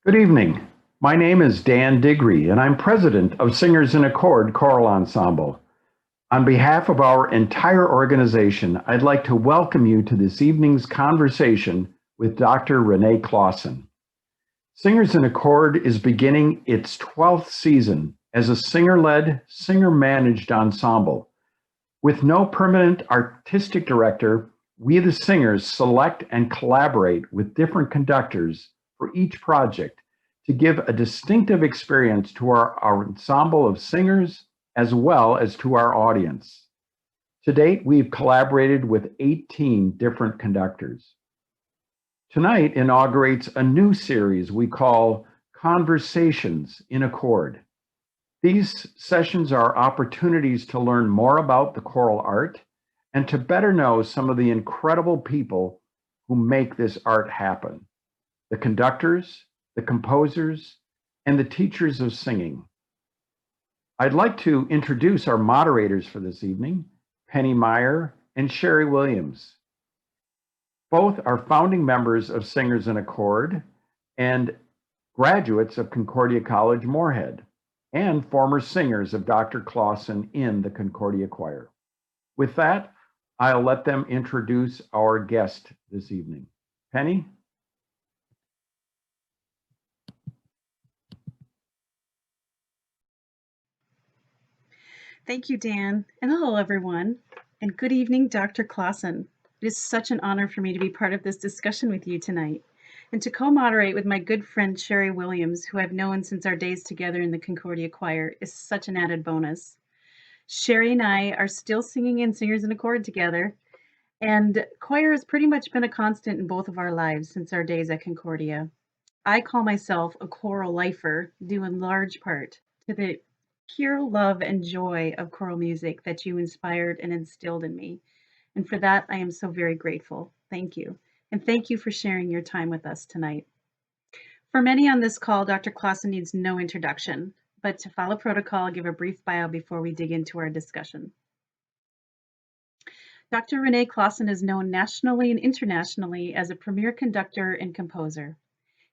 Good evening. My name is Dan Diggory, and I'm president of Singers in Accord Choral Ensemble. On behalf of our entire organization, I'd like to welcome you to this evening's conversation with Dr. Rene Clausen. Singers in Accord is beginning its 12th season as a singer-led, singer-managed ensemble. With no permanent artistic director, we the singers select and collaborate with different conductors for each project to give a distinctive experience to our ensemble of singers as well as to our audience. To date, we've collaborated with 18 different conductors. Tonight inaugurates a new series we call Conversations in Accord. These sessions are opportunities to learn more about the choral art and to better know some of the incredible people who make this art happen: the conductors, the composers, and the teachers of singing. I'd like to introduce our moderators for this evening, Meier and Sheri Williams. Both are founding members of Singers in Accord and graduates of Concordia College, Moorhead, and former singers of Dr. Clausen in the Concordia Choir. With that, I'll let them introduce our guest this evening. Penny? Thank you, Dan, and hello, everyone, and good evening, Dr. Clausen. It is such an honor for me to be part of this discussion with you tonight, and to co-moderate with my good friend, Sheri Williams, who I've known since our days together in the Concordia Choir, is such an added bonus. Sheri and I are still singing in Singers in Accord together, and choir has pretty much been a constant in both of our lives since our days at Concordia. I call myself a choral lifer, due in large part to the pure love and joy of choral music that you inspired and instilled in me. And for that, I am so very grateful. Thank you. And thank you for sharing your time with us tonight. For many on this call, Dr. Clausen needs no introduction, but to follow protocol, I'll give a brief bio before we dig into our discussion. Dr. Rene Clausen is known nationally and internationally as a premier conductor and composer.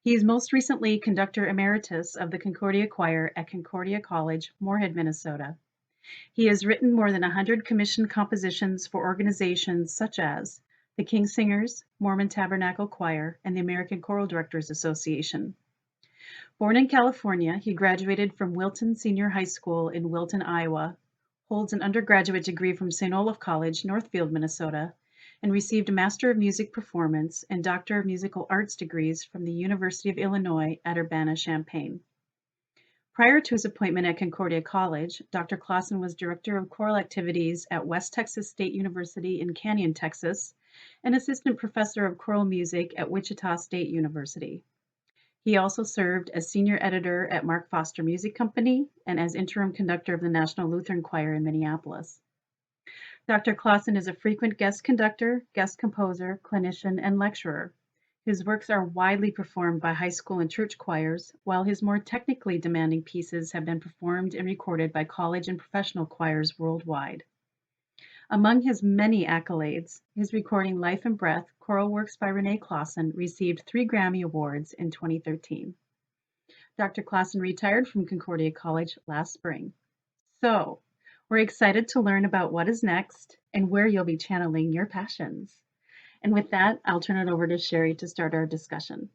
He is most recently conductor emeritus of the Concordia Choir at Concordia College, Moorhead, Minnesota. He has written more than 100 commissioned compositions for organizations such as the King Singers, Mormon Tabernacle Choir, and the American Choral Directors Association. Born in California, he graduated from Wilton Senior High School in Wilton, Iowa, holds an undergraduate degree from St. Olaf College, Northfield, Minnesota, and received a Master of Music Performance and Doctor of Musical Arts degrees from the University of Illinois at Urbana-Champaign. Prior to his appointment at Concordia College, Dr. Clausen was Director of Choral Activities at West Texas State University in Canyon, Texas, and Assistant Professor of Choral Music at Wichita State University. He also served as Senior Editor at Mark Foster Music Company and as Interim Conductor of the National Lutheran Choir in Minneapolis. Dr. Clausen is a frequent guest conductor, guest composer, clinician, and lecturer. His works are widely performed by high school and church choirs, while his more technically demanding pieces have been performed and recorded by college and professional choirs worldwide. Among his many accolades, his recording Life and Breath, Choral Works by René Clausen received 3 Grammy Awards in 2013. Dr. Clausen retired from Concordia College last spring. So, we're excited to learn about what is next and where you'll be channeling your passions. And with that, I'll turn it over to Sheri to start our discussion.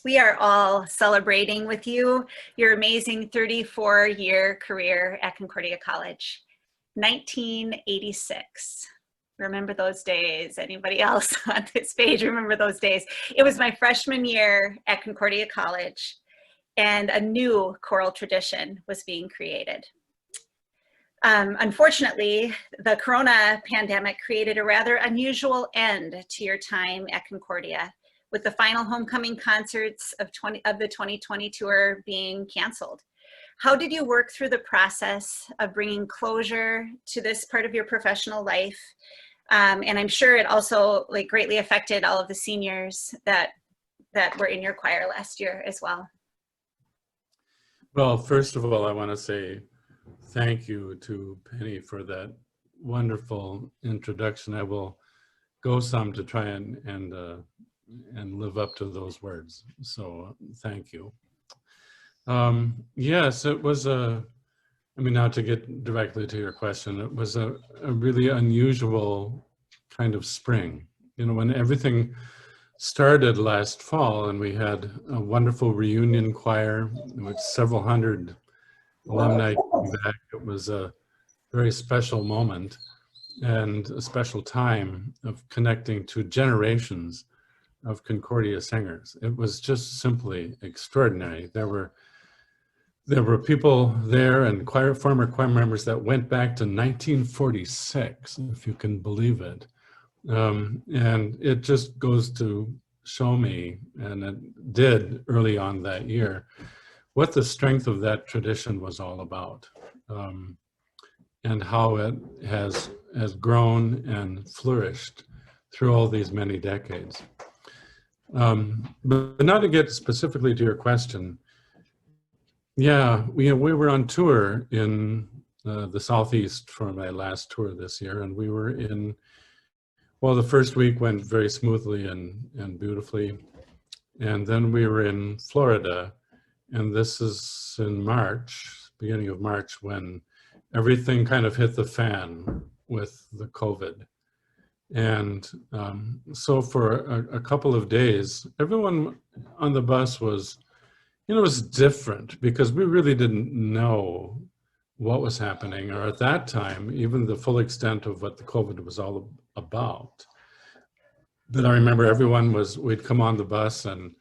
We are all celebrating with you your amazing 34-year career at Concordia College. 1986. Remember those days? Anybody else on this page remember those days? It was my freshman year at Concordia College, and a new choral tradition was being created. Unfortunately, the Corona pandemic created a rather unusual end to your time at Concordia, with the final homecoming concerts of the 2020 tour being canceled. How did you work through the process of bringing closure to this part of your professional life? And I'm sure it also greatly affected all of the seniors that were in your choir last year as well. Well, first of all, I want to say thank you to Penny for that wonderful introduction. I will go some to try and live up to those words. So thank you. Yes, it was I mean, now to get directly to your question, it was a really unusual kind of spring. You know, when everything started last fall and we had a wonderful reunion choir with several hundred alumni came back, it was a very special moment and a special time of connecting to generations of Concordia singers. It was just simply extraordinary. There were people there and former choir members that went back to 1946, if you can believe it. And it just goes to show me, and it did early on that year, what the strength of that tradition was all about, and how it has grown and flourished through all these many decades. But not to get specifically to your question, yeah, we were on tour in the Southeast for my last tour this year, and we were in, well, the first week went very smoothly and beautifully, and then we were in Florida, and this is in March, beginning of March, when everything kind of hit the fan with the COVID. And so for a couple of days, everyone on the bus was, you know, it was different because we really didn't know what was happening, or at that time, even the full extent of what the COVID was all about. But I remember we'd come on the bus and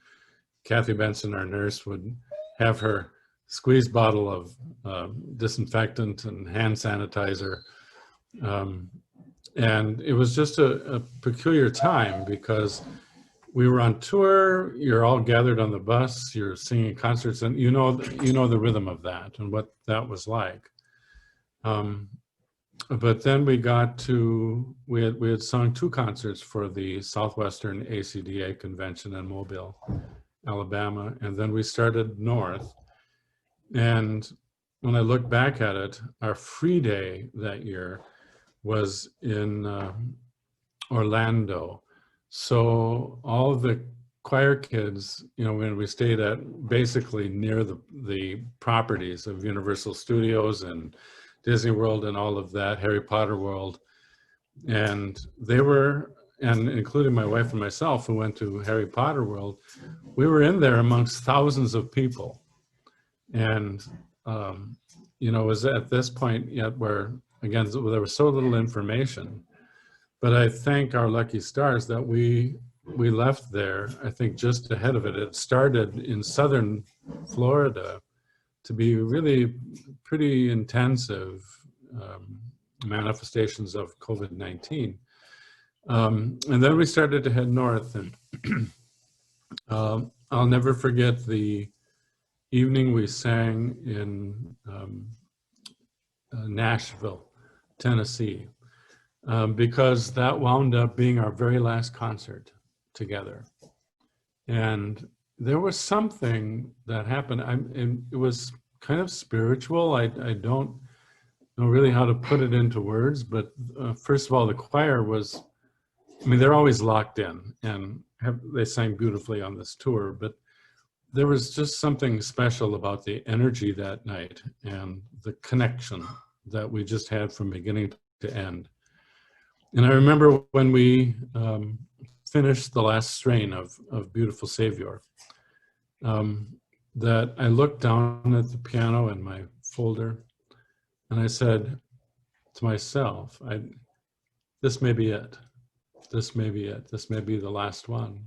Kathy Benson, our nurse, would have her squeeze bottle of disinfectant and hand sanitizer. And it was just a peculiar time because we were on tour, you're all gathered on the bus, you're singing concerts, and you know the rhythm of that and what that was like. But then we had sung 2 concerts for the Southwestern ACDA convention in Mobile, Alabama, and then we started north. And when I look back at it, our free day that year was in Orlando. So all of the choir kids, you know, when we stayed at basically near the properties of Universal Studios and Disney World and all of that, Harry Potter World, and they were, and including my wife and myself who went to Harry Potter World, we were in there amongst thousands of people. And, you know, it was at this point yet where, again, there was so little information. But I thank our lucky stars that we left there, I think, just ahead of it. It started in southern Florida to be really pretty intensive manifestations of COVID-19. And then we started to head north, and I'll never forget the evening we sang in Nashville, Tennessee. Because that wound up being our very last concert together. And there was something that happened, and it was kind of spiritual. I don't know really how to put it into words, but first of all, the choir was, I mean, they're always locked in, and they sang beautifully on this tour, but there was just something special about the energy that night and the connection that we just had from beginning to end. And I remember when we finished the last strain of Beautiful Savior, that I looked down at the piano in my folder and I said to myself, this may be it. This may be it. This may be the last one.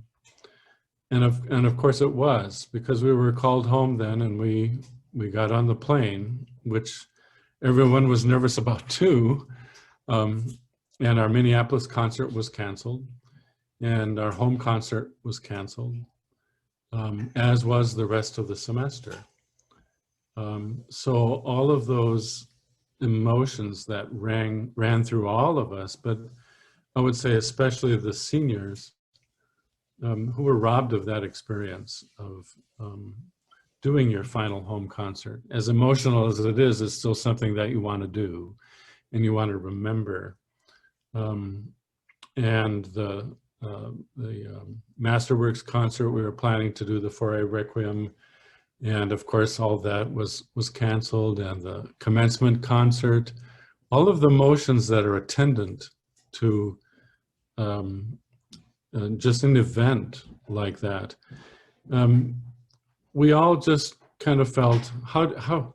And of course it was, because we were called home then, and we got on the plane, which everyone was nervous about too. And our Minneapolis concert was canceled, and our home concert was canceled, as was the rest of the semester. So all of those emotions that ran through all of us, but I would say especially the seniors, who were robbed of that experience of doing your final home concert. As emotional as it is, it's still something that you want to do and you want to remember. and the Masterworks concert. We were planning to do the Fauré Requiem, and of course all that was canceled, and the commencement concert, all of the motions that are attendant to just an event like that. We all just kind of felt, how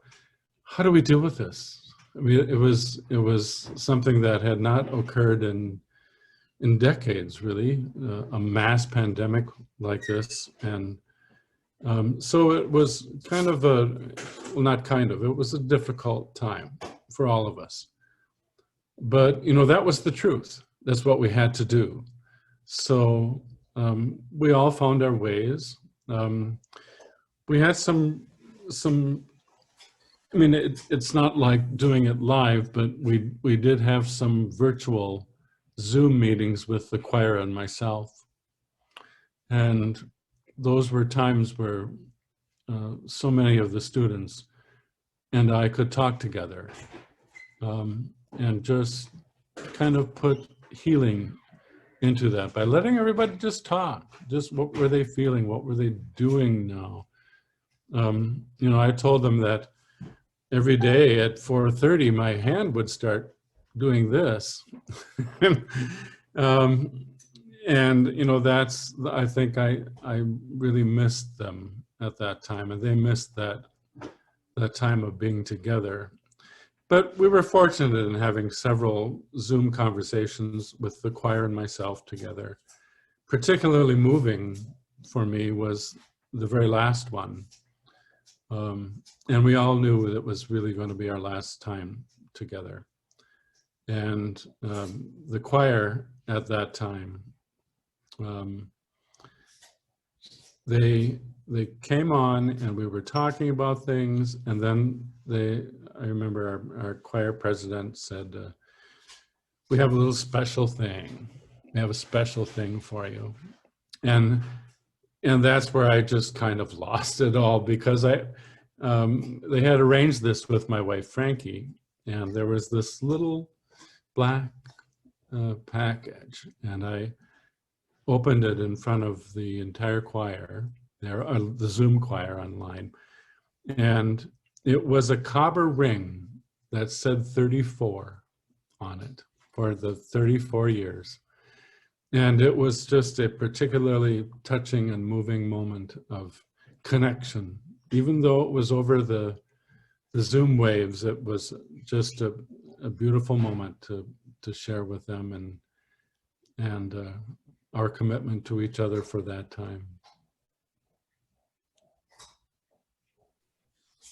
do we deal with this? I mean, it was something that had not occurred in decades, really, a mass pandemic like this. And so it was kind of it was a difficult time for all of us. But, that was the truth. That's what we had to do. So we all found our ways. We had some, I mean, it's not like doing it live, but we did have some virtual Zoom meetings with the choir and myself. And those were times where so many of the students and I could talk together and just kind of put healing into that by letting everybody just talk. Just what were they feeling? What were they doing now? I told them that every day at 4:30, my hand would start doing this. That's, I think I really missed them at that time, and they missed that time of being together. But we were fortunate in having several Zoom conversations with the choir and myself together. Particularly moving for me was the very last one. And we all knew that it was really going to be our last time together. And the choir at that time, they came on and we were talking about things, and then I remember our choir president said, we have a little special thing. We have a special thing for you. And that's where I just kind of lost it all, because they had arranged this with my wife, Frankie, and there was this little black package, and I opened it in front of the entire choir, the Zoom choir online, and it was a copper ring that said 34 on it for the 34 years. And it was just a particularly touching and moving moment of connection. Even though it was over the Zoom waves, it was just a beautiful moment to share with them and our commitment to each other for that time.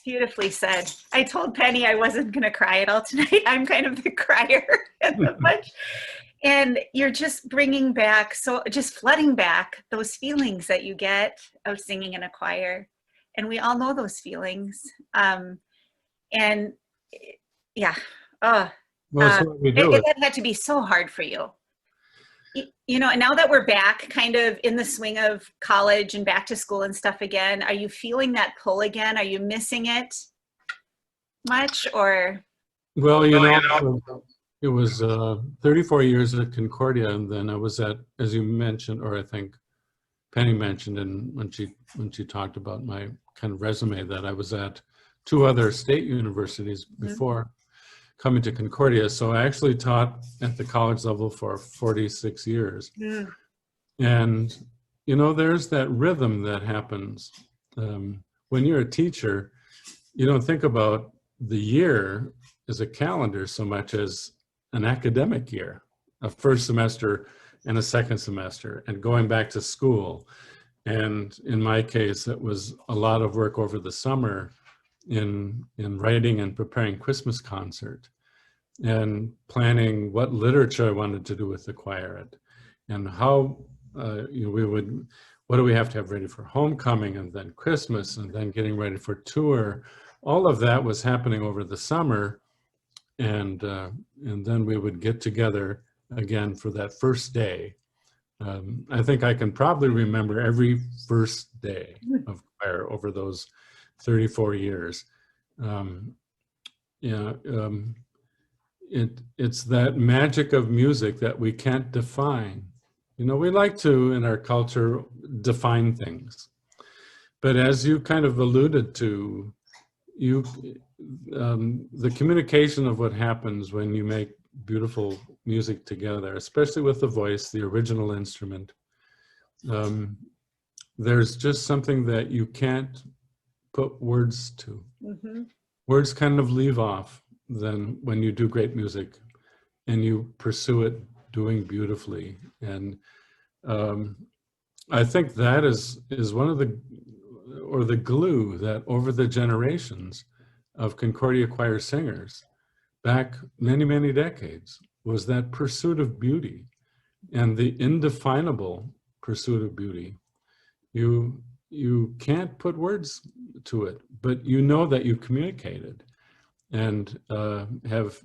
Beautifully said. I told Penny I wasn't going to cry at all tonight. I'm kind of the crier in the bunch. And you're just bringing back, just flooding back those feelings that you get of singing in a choir. And we all know those feelings. And yeah, well, what we do. That had to be so hard for you. And now that we're back kind of in the swing of college and back to school and stuff again, are you feeling that pull again? Are you missing it much, or? Well, it was 34 years at Concordia, and then I was at, as you mentioned, or I think Penny mentioned, and when she talked about my kind of resume, that I was at 2 other state universities before coming to Concordia. So I actually taught at the college level for 46 years. Yeah. And, there's that rhythm that happens. When you're a teacher, you don't think about the year as a calendar so much as an academic year, a first semester and a second semester, and going back to school. And in my case, it was a lot of work over the summer in writing and preparing Christmas concert and planning what literature I wanted to do with the choir and how what do we have to have ready for homecoming, and then Christmas, and then getting ready for tour. All of that was happening over the summer, and then we would get together again for that first day. I think I can probably remember every first day of choir over those 34 years. it's that magic of music that we can't define. You know, we like to, in our culture, define things. But as you kind of alluded to, the communication of what happens when you make beautiful music together, especially with the voice, the original instrument, there's just something that you can't put words to. Mm-hmm. Words kind of leave off then when you do great music and you pursue it doing beautifully. And I think that is one of the glue that over the generations of Concordia Choir singers back many, many decades was that pursuit of beauty and the indefinable pursuit of beauty. You can't put words to it, but you know that you communicated and have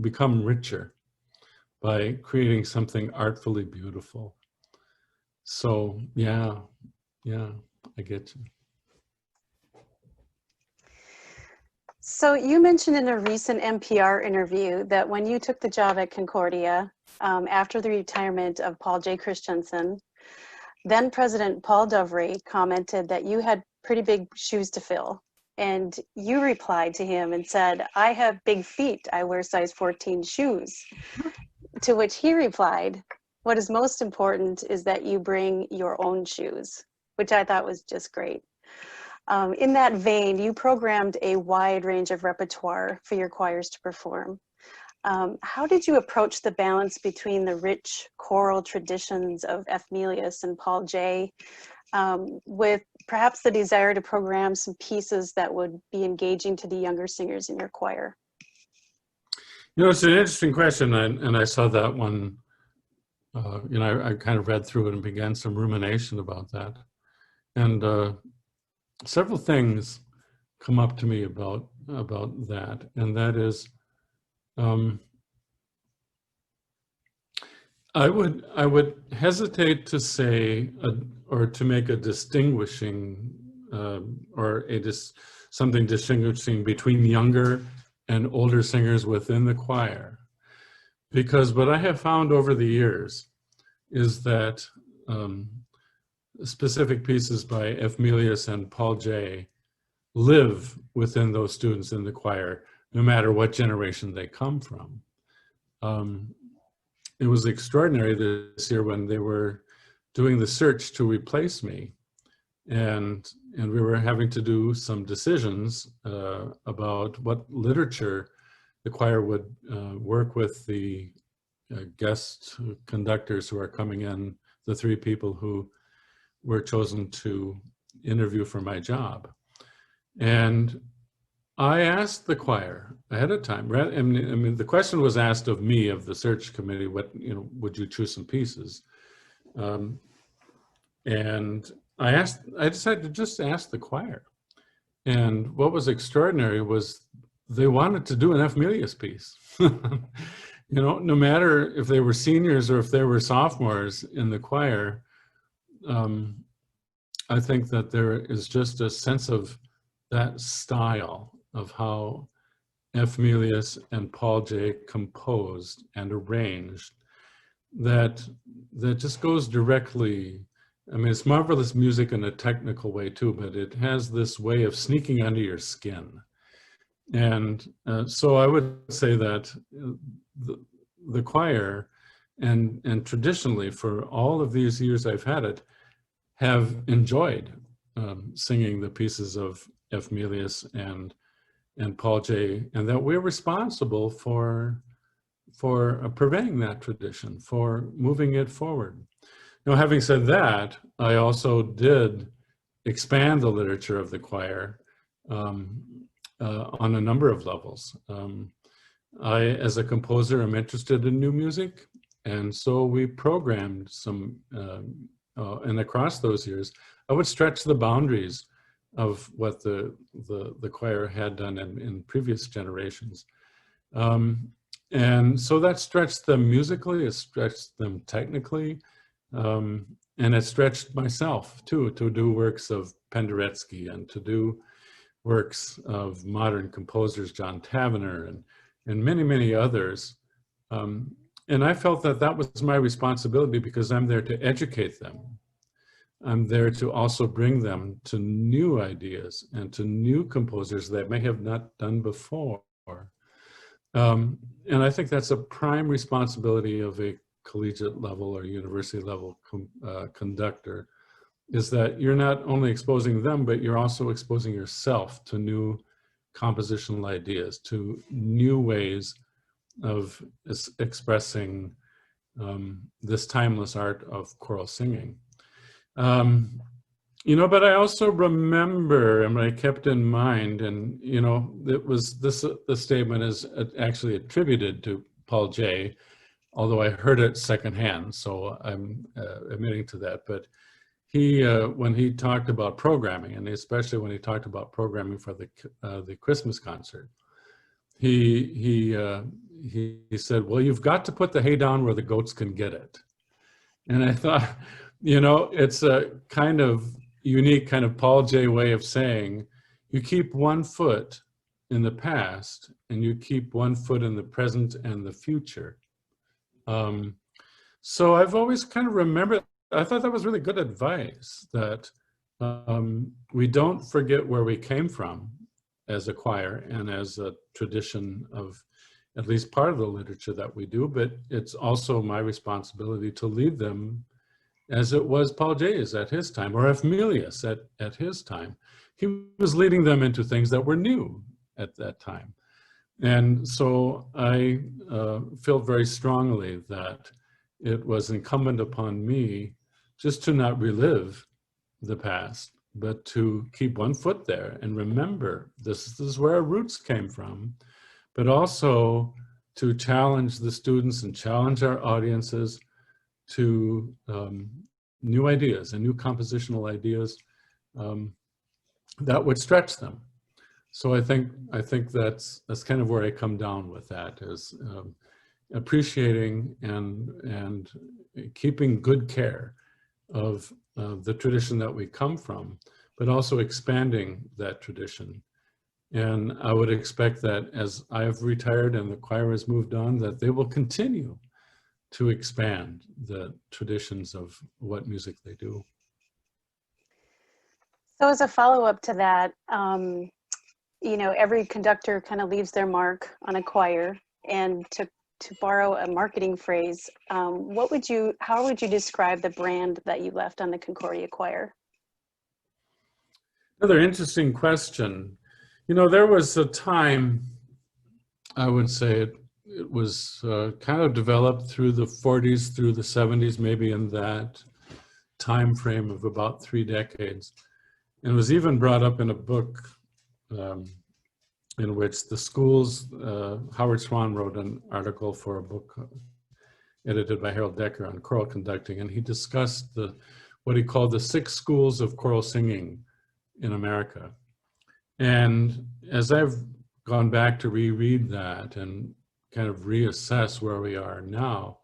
become richer by creating something artfully beautiful. So yeah, I get you. So you mentioned in a recent NPR interview that when you took the job at Concordia, after the retirement of Paul J. Christensen, then President Paul Dovry commented that you had pretty big shoes to fill. And you replied to him and said, "I have big feet, I wear size 14 shoes." To which he replied, "What is most important is that you bring your own shoes," which I thought was just great. In that vein, you programmed a wide range of repertoire for your choirs to perform. How did you approach the balance between the rich choral traditions of F. Melius and Paul J. With perhaps the desire to program some pieces that would be engaging to the younger singers in your choir? You know, it's an interesting question, and I saw that one, you know, I kind of read through it and began some rumination about that. And several things come up to me about that, and that is, I would hesitate to say or to make a distinguishing something distinguishing between younger and older singers within the choir, because what I have found over the years is that specific pieces by F. Melius and Paul J. live within those students in the choir, no matter what generation they come from. It was extraordinary this year when they were doing the search to replace me, and we were having to do some decisions about what literature the choir would work with the guest conductors who are coming in, the 3 people who were chosen to interview for my job. And I asked the choir ahead of time. I mean, the question was asked of me, of the search committee, what, you know, would you choose some pieces? And I decided to just ask the choir. And what was extraordinary was they wanted to do an F. Melius piece. You know, no matter if they were seniors or if they were sophomores in the choir, I think that there is just a sense of that style of how F. Melius and Paul J. composed and arranged that just goes directly. I mean, it's marvelous music in a technical way too, but it has this way of sneaking under your skin. And so I would say that the choir, and traditionally for all of these years I've had it, have enjoyed singing the pieces of F. Melius and Paul J., and that we're responsible for purveying that tradition, for moving it forward. Now, having said that, I also did expand the literature of the choir on a number of levels. I, as a composer, am interested in new music, and so we programmed some, and across those years, I would stretch the boundaries of what the choir had done in previous generations. And so that stretched them musically, it stretched them technically, and it stretched myself too, to do works of Penderecki and to do works of modern composers, John Tavener and many, many others. And I felt that that was my responsibility because I'm there to educate them. I'm there to also bring them to new ideas and to new composers that may have not done before. And I think that's a prime responsibility of a collegiate level or university level conductor, is that you're not only exposing them, but you're also exposing yourself to new compositional ideas, to new ways of expressing this timeless art of choral singing. You know, but I also remember, and I kept in mind, and you know, it was this statement is actually attributed to Paul Jay, although I heard it secondhand, so I'm admitting to that. But he, when he talked about programming, and especially when he talked about programming for the Christmas concert, he said, "Well, you've got to put the hay down where the goats can get it." And I thought, you know, it's a kind of unique kind of Paul Jay way of saying, you keep one foot in the past and you keep one foot in the present and the future. So I've always kind of remembered, I thought that was really good advice, that we don't forget where we came from as a choir and as a tradition of at least part of the literature that we do, but it's also my responsibility to lead them as it was Paul Jay's at his time, or Emilius at his time. He was leading them into things that were new at that time. And so I felt very strongly that it was incumbent upon me just to not relive the past, but to keep one foot there and remember this is where our roots came from, but also to challenge the students and challenge our audiences to new ideas and new compositional ideas that would stretch them. So I think that's kind of where I come down with that, is appreciating and keeping good care of the tradition that we come from, but also expanding that tradition. And I would expect that as I have retired and the choir has moved on, that they will continue to expand the traditions of what music they do. So as a follow-up to that, you know, every conductor kind of leaves their mark on a choir, and to borrow a marketing phrase, how would you describe the brand that you left on the Concordia Choir? Another interesting question. You know, there was a time, I would say it was kind of developed through the 40s, through the 70s, maybe in that time frame of about 3 decades. And it was even brought up in a book in which the schools, Howard Swan wrote an article for a book edited by Harold Decker on choral conducting, and he discussed what he called the 6 schools of choral singing in America. And as I've gone back to reread that and kind of reassess where we are now,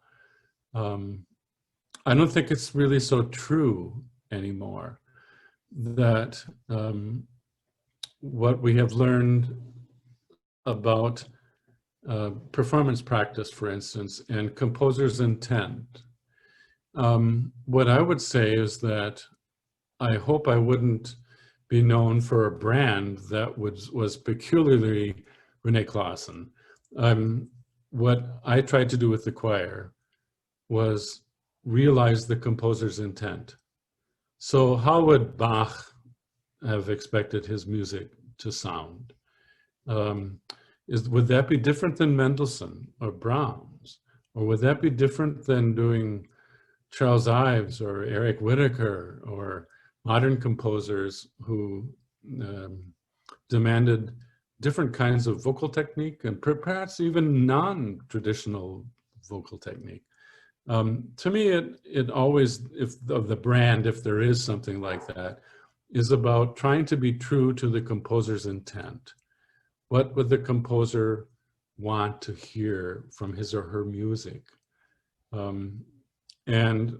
I don't think it's really so true anymore that what we have learned about performance practice, for instance, and composer's intent. What I would say is that I hope I wouldn't be known for a brand that was peculiarly Rene Clausen. What I tried to do with the choir was realize the composer's intent. So how would Bach have expected his music to sound? Would that be different than Mendelssohn or Brahms? Or would that be different than doing Charles Ives or Eric Whitacre or modern composers who demanded different kinds of vocal technique and perhaps even non-traditional vocal technique? To me, it always, of the brand, if there is something like that, is about trying to be true to the composer's intent. What would the composer want to hear from his or her music? And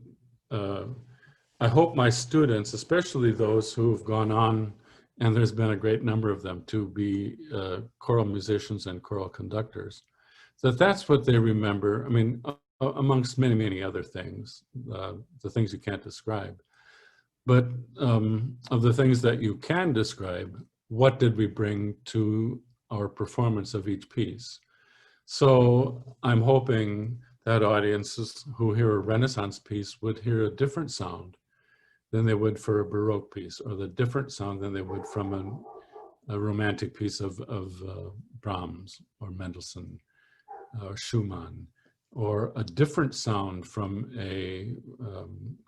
I hope my students, especially those who have gone on, and there's been a great number of them, to be choral musicians and choral conductors, that's what they remember. I mean, amongst many, many other things, the things you can't describe. But of the things that you can describe, what did we bring to our performance of each piece? So I'm hoping that audiences who hear a Renaissance piece would hear a different sound than they would for a Baroque piece, or the different sound than they would from a romantic piece of Brahms or Mendelssohn or Schumann, or a different sound from a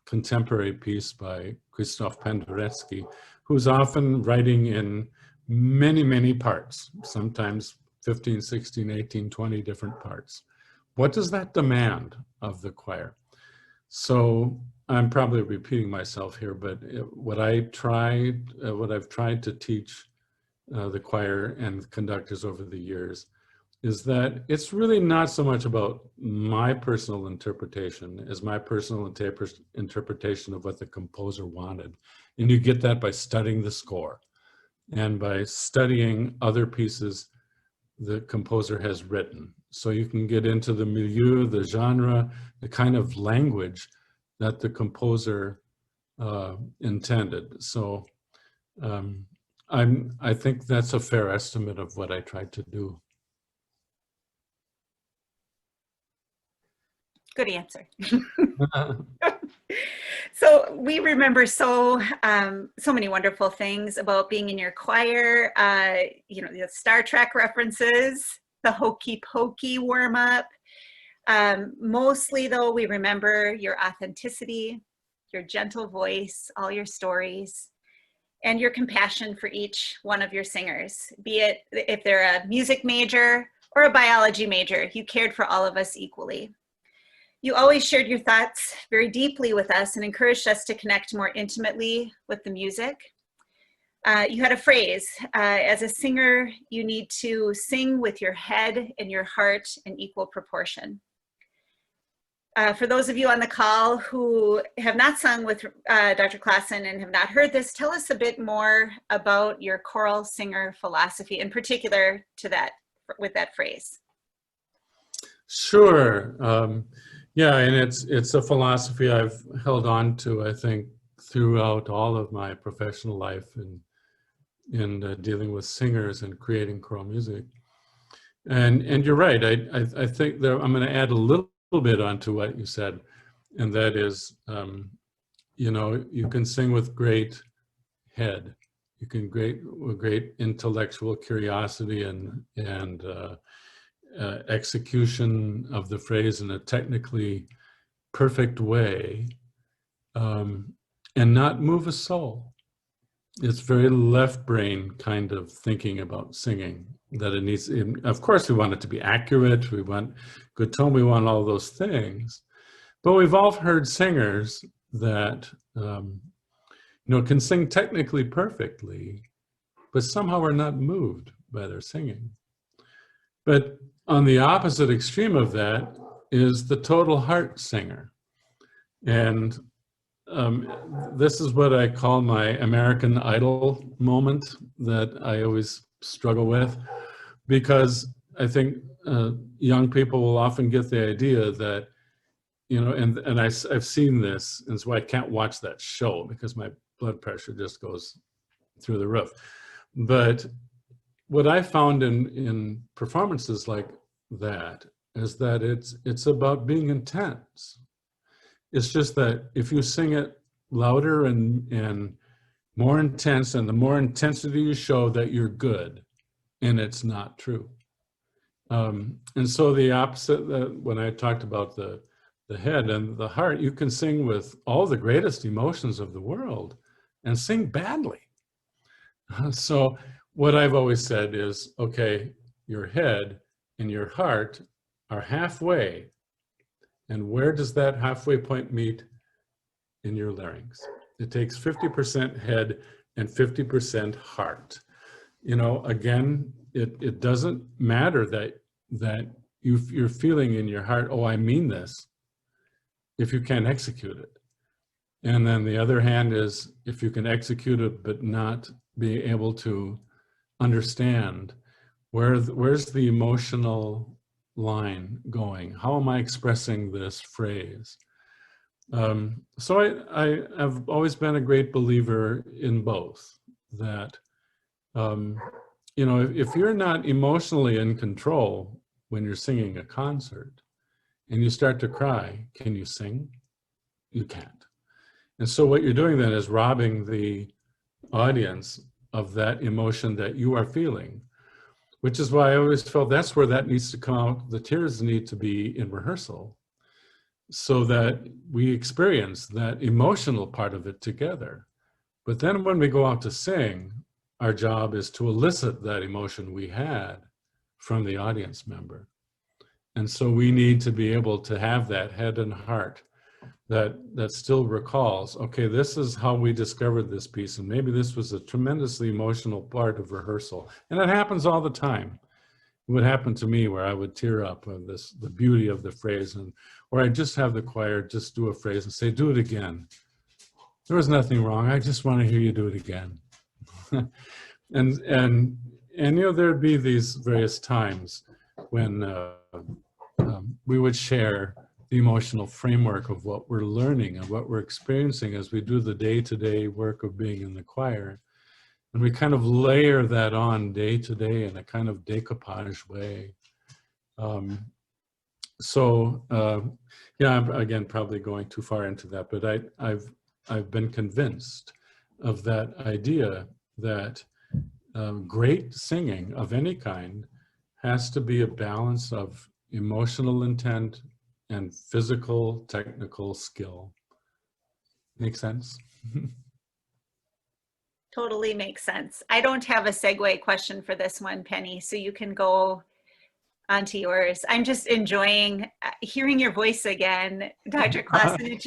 contemporary piece by Krzysztof Penderecki, who's often writing in many, many parts, sometimes 15, 16, 18, 20 different parts. What does that demand of the choir? So I'm probably repeating myself here, but what I've tried to teach the choir and conductors over the years is that it's really not so much about my personal interpretation as my personal interpretation of what the composer wanted. And you get that by studying the score and by studying other pieces the composer has written. So you can get into the milieu, the genre, the kind of language that the composer intended. So I think that's a fair estimate of what I tried to do. Good answer. So we remember so many wonderful things about being in your choir. You know, the Star Trek references, the hokey pokey warm up. Mostly though, we remember your authenticity, your gentle voice, all your stories, and your compassion for each one of your singers. Be it if they're a music major or a biology major, you cared for all of us equally. You always shared your thoughts very deeply with us and encouraged us to connect more intimately with the music. You had a phrase, as a singer, you need to sing with your head and your heart in equal proportion. For those of you on the call who have not sung with Dr. Clausen and have not heard this, tell us a bit more about your choral singer philosophy, in particular to that, with that phrase. Sure. Yeah, and it's a philosophy I've held on to, I think, throughout all of my professional life in dealing with singers and creating choral music. And you're right. I think I'm going to add a little bit onto what you said, and that is, you know, you can sing with great head, you can with great intellectual curiosity and execution of the phrase in a technically perfect way, and not move a soul. It's very left brain kind of thinking about singing, that it needs, of course we want it to be accurate, we want good tone, we want all those things, but we've all heard singers that you know, can sing technically perfectly, but somehow are not moved by their singing. But on the opposite extreme of that is the total heart singer. And this is what I call my American Idol moment that I always struggle with, because I think young people will often get the idea that, you know, and I've seen this, and so I can't watch that show because my blood pressure just goes through the roof. But what I found in performances like that is that it's about being intense. It's just that if you sing it louder and more intense, and the more intensity you show that you're good, and it's not true. And so the opposite, when I talked about the head and the heart, you can sing with all the greatest emotions of the world and sing badly. So what I've always said is, okay, your head and your heart are halfway. And where does that halfway point meet? In your larynx. It takes 50% head and 50% heart. You know, again, it doesn't matter that you're feeling in your heart, oh, I mean this, if you can't execute it. And then the other hand is, if you can execute it but not be able to understand where's the emotional line going? How am I expressing this phrase? So I have always been a great believer in both, that, you know, if you're not emotionally in control when you're singing a concert and you start to cry, can you sing? You can't. And so what you're doing then is robbing the audience of that emotion that you are feeling, which is why I always felt that's where that needs to come out. The tears need to be in rehearsal so that we experience that emotional part of it together. But then when we go out to sing, our job is to elicit that emotion we had from the audience member. And so we need to be able to have that head and heart that still recalls, okay, this is how we discovered this piece, and maybe this was a tremendously emotional part of rehearsal. And it happens all the time. It would happen to me where I would tear up of the beauty of the phrase, or I'd just have the choir just do a phrase and say, do it again. There was nothing wrong. I just want to hear you do it again. and you know, there'd be these various times when we would share the emotional framework of what we're learning and what we're experiencing as we do the day-to-day work of being in the choir. And we kind of layer that on day to day in a kind of decoupage way. Yeah, I'm again probably going too far into that, but I've been convinced of that idea that great singing of any kind has to be a balance of emotional intent and physical, technical skill. Make sense? Totally makes sense. I don't have a segue question for this one, Penny, so you can go on to yours. I'm just enjoying hearing your voice again, Dr. Clausen.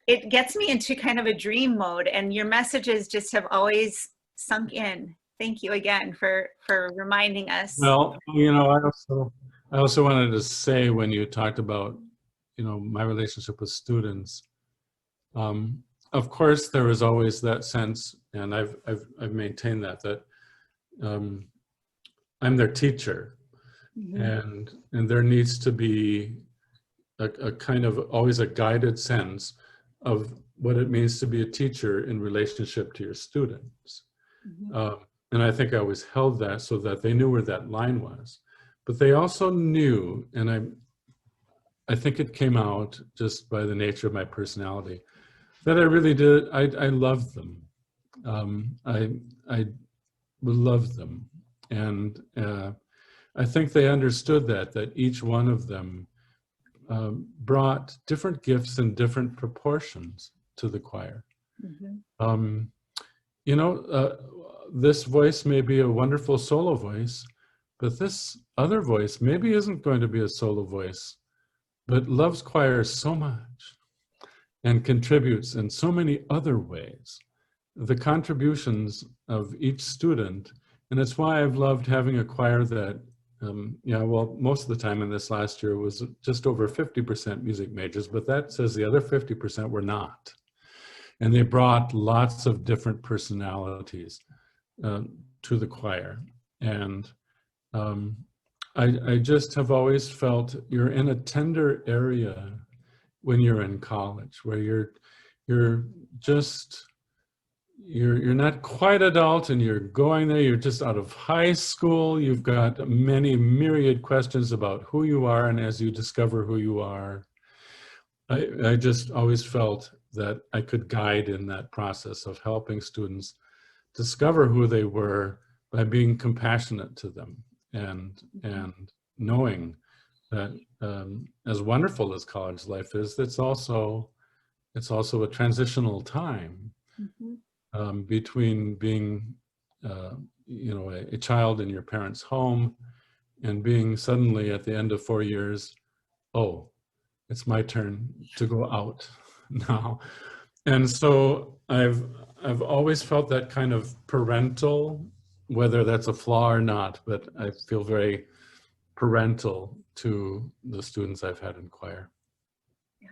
It gets me into kind of a dream mode, and your messages just have always sunk in. Thank you again for reminding us. Well, you know, I also wanted to say, when you talked about, you know, my relationship with students, of course, there is always that sense, and I've maintained that I'm their teacher, and there needs to be a kind of always a guided sense of what it means to be a teacher in relationship to your students. And I think I always held that so that they knew where that line was. But they also knew, and I think it came out just by the nature of my personality, that I really did, I loved them. I loved them. And I think they understood that each one of them brought different gifts in different proportions to the choir. You know, this voice may be a wonderful solo voice, but this other voice maybe isn't going to be a solo voice, but loves choir so much and contributes in so many other ways. The contributions of each student, and it's why I've loved having a choir that, yeah, well, most of the time in this last year was just over 50% music majors, but that says the other 50% were not. And they brought lots of different personalities to the choir. And I just have always felt you're in a tender area when you're in college, where you're not quite adult and you're going there, you're just out of high school, you've got many myriad questions about who you are, and as you discover who you are, I just always felt that I could guide in that process of helping students discover who they were by being compassionate to them and knowing that as wonderful as college life is, it's also a transitional time between being you know, a child in your parents' home and being suddenly at the end of 4 years, oh, it's my turn to go out now. And so I've always felt that kind of parental, whether that's a flaw or not, but I feel very parental to the students I've had in choir. Yeah.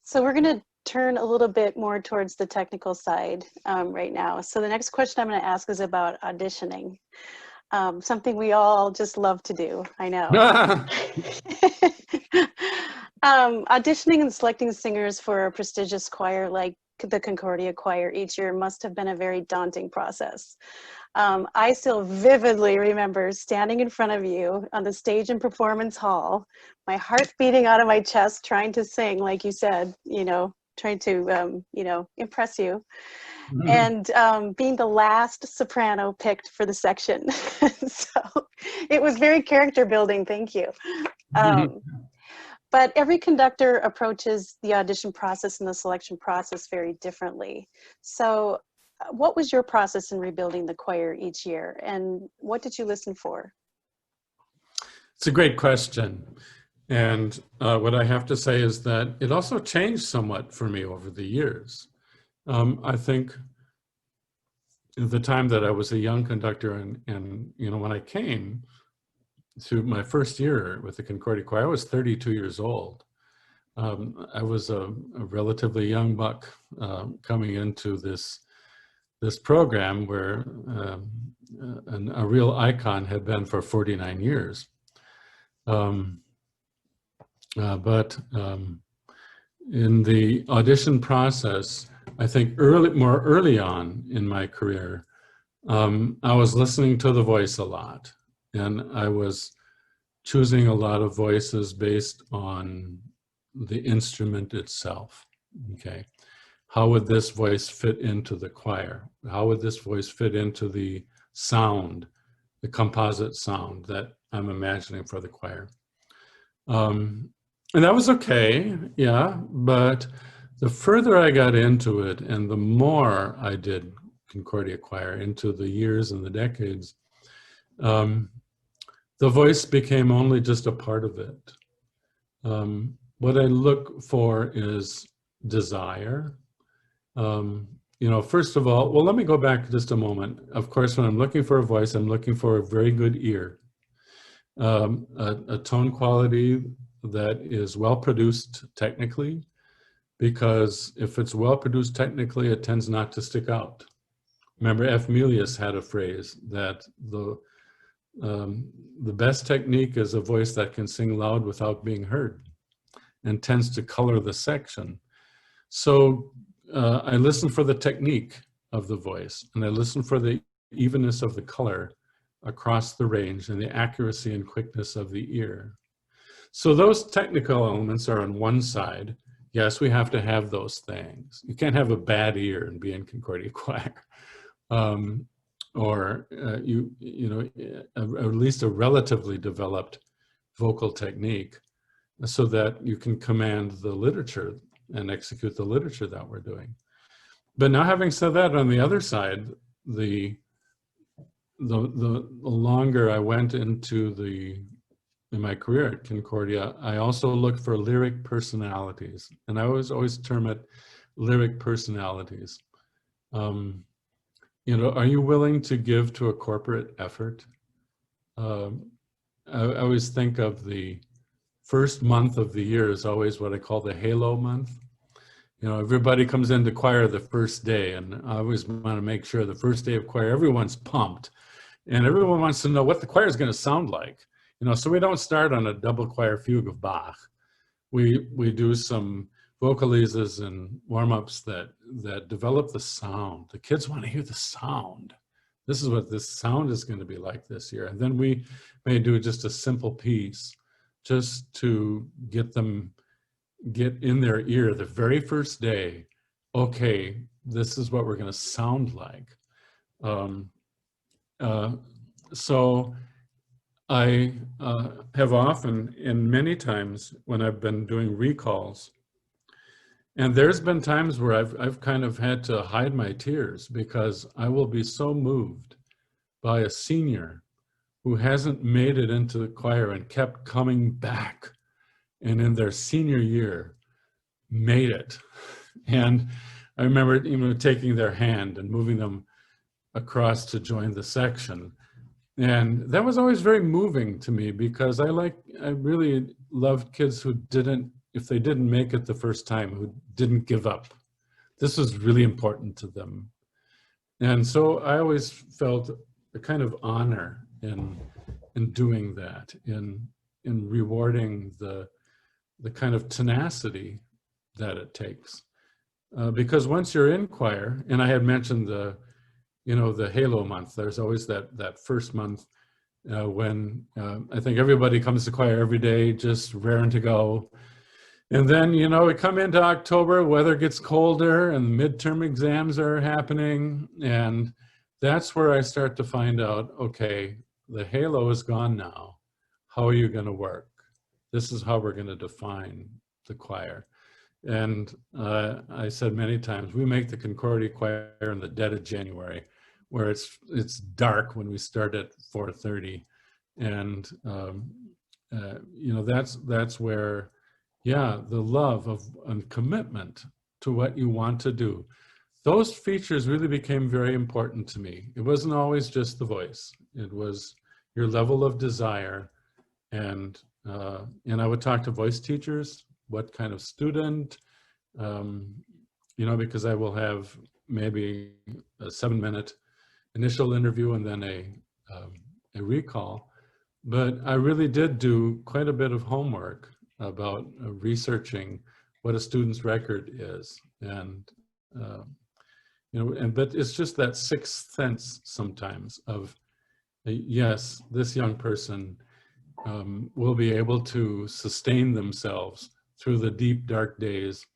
So we're going to turn a little bit more towards the technical side right now. So the next question I'm going to ask is about auditioning. something we all just love to do, I know. Auditioning and selecting singers for a prestigious choir like the Concordia Choir each year must have been a very daunting process. I still vividly remember standing in front of you on the stage in Performance Hall, my heart beating out of my chest, trying to sing, like you said, you know, trying to, you know, impress you. And being the last soprano picked for the section. So it was very character building, thank you. But every conductor approaches the audition process and the selection process very differently. So what was your process in rebuilding the choir each year, and what did you listen for? It's a great question. And what I have to say is that it also changed somewhat for me over the years. I think the time that I was a young conductor and you know, when I came to my first year with the Concordia Choir, I was 32 years old. I was a relatively young buck coming into this program where a real icon had been for 49 years. But in the audition process, I think more early on in my career, I was listening to the voice a lot, and I was choosing a lot of voices based on the instrument itself. Okay, how would this voice fit into the choir? How would this voice fit into the sound, the composite sound that I'm imagining for the choir? And that was okay, yeah, but the further I got into it and the more I did Concordia Choir into the years and the decades, the voice became only just a part of it. What I look for is desire. You know, first of all, well, let me go back just a moment. Of course, when I'm looking for a voice, I'm looking for a very good ear, a tone quality that is well produced technically, because if it's well produced technically, it tends not to stick out. Remember, F. Melius had a phrase that the best technique is a voice that can sing loud without being heard, and tends to color the section. So I listen for the technique of the voice, and I listen for the evenness of the color across the range and the accuracy and quickness of the ear. So those technical elements are on one side. Yes, we have to have those things. You can't have a bad ear and be in Concordia Choir. Or you know, at least a relatively developed vocal technique so that you can command the literature and execute the literature that we're doing. But now, having said that, on the other side, the longer I went into in my career at Concordia, I also looked for lyric personalities, and I always term it lyric personalities. You know, are you willing to give to a corporate effort? I always think of the first month of the year is always what I call the halo month. You know, everybody comes into choir the first day, and I always want to make sure the first day of choir, everyone's pumped, and everyone wants to know what the choir is going to sound like. You know, so we don't start on a double choir fugue of Bach. We do some vocalizes and warm-ups that develop the sound. The kids want to hear the sound. This is what this sound is going to be like this year. And then we may do just a simple piece just to get in their ear the very first day, okay, this is what we're going to sound like. So I have often, and many times when I've been doing recalls, and there's been times where I've kind of had to hide my tears because I will be so moved by a senior who hasn't made it into the choir and kept coming back, and in their senior year made it. And I remember even taking their hand and moving them across to join the section. And that was always very moving to me because I really loved kids who if they didn't make it the first time, who didn't give up. This was really important to them. And so I always felt a kind of honor in doing that, in rewarding the kind of tenacity that it takes. Because once you're in choir, and I had mentioned the halo month, there's always that first month when I think everybody comes to choir every day, just raring to go. And then, we come into October, weather gets colder and midterm exams are happening. And that's where I start to find out, okay, the halo is gone now. How are you going to work? This is how we're going to define the choir. And I said many times, we make the Concordia Choir in the dead of January, where it's dark when we start at 4:30. And, that's where, the love of and commitment to what you want to do. Those features really became very important to me. It wasn't always just the voice. It was your level of desire. And I would talk to voice teachers, what kind of student, because I will have maybe a 7-minute initial interview and then a recall. But I really did do quite a bit of homework about researching what a student's record is. And, but it's just that sixth sense sometimes of, yes, this young person will be able to sustain themselves through the deep, dark days.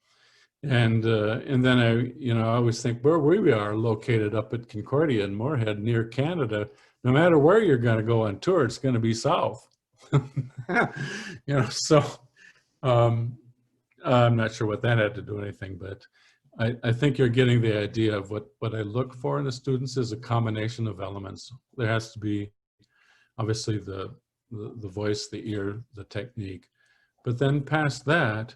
And then I always think where we are located up at Concordia in Moorhead near Canada, no matter where you're going to go on tour, it's going to be south. So I'm not sure what that had to do with anything, but I think you're getting the idea of what I look for in the students is a combination of elements. There has to be obviously the voice, the ear, the technique, but then past that,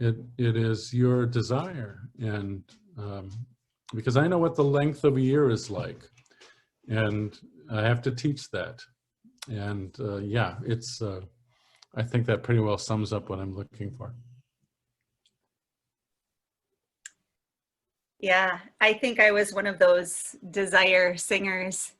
it is your desire. And because I know what the length of a year is like, and I have to teach that. And I think that pretty well sums up what I'm looking for. Yeah, I think I was one of those desire singers.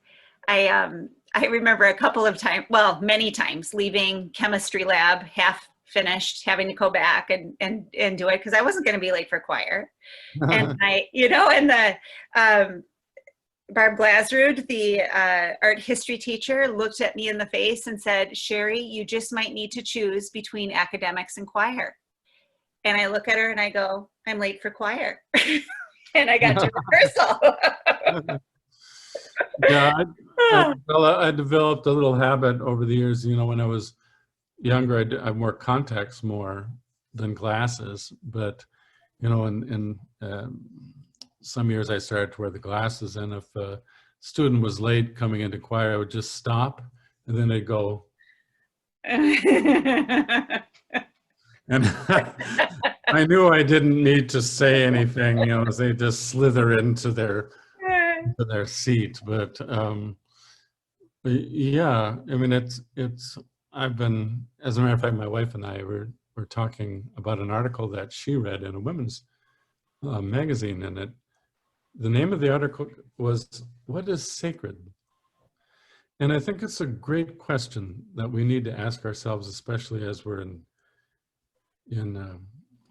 I remember a couple of times, well, many times, leaving chemistry lab half finished, having to go back and do it because I wasn't going to be late for choir. And Barb Glasrud, the art history teacher, looked at me in the face and said, "Sheri, you just might need to choose between academics and choir." And I look at her and I go, "I'm late for choir." And I got to rehearsal. Yeah, I developed a little habit over the years. When I was younger, I wore contacts more than glasses. But, in some years I started to wear the glasses. And if a student was late coming into choir, I would just stop and then they'd go. And I knew I didn't need to say anything, as they just slither into their seat. But yeah, I mean, I've been, as a matter of fact, my wife and I were talking about an article that she read in a women's magazine, and the name of the article was, "What is Sacred?" And I think it's a great question that we need to ask ourselves, especially as we're in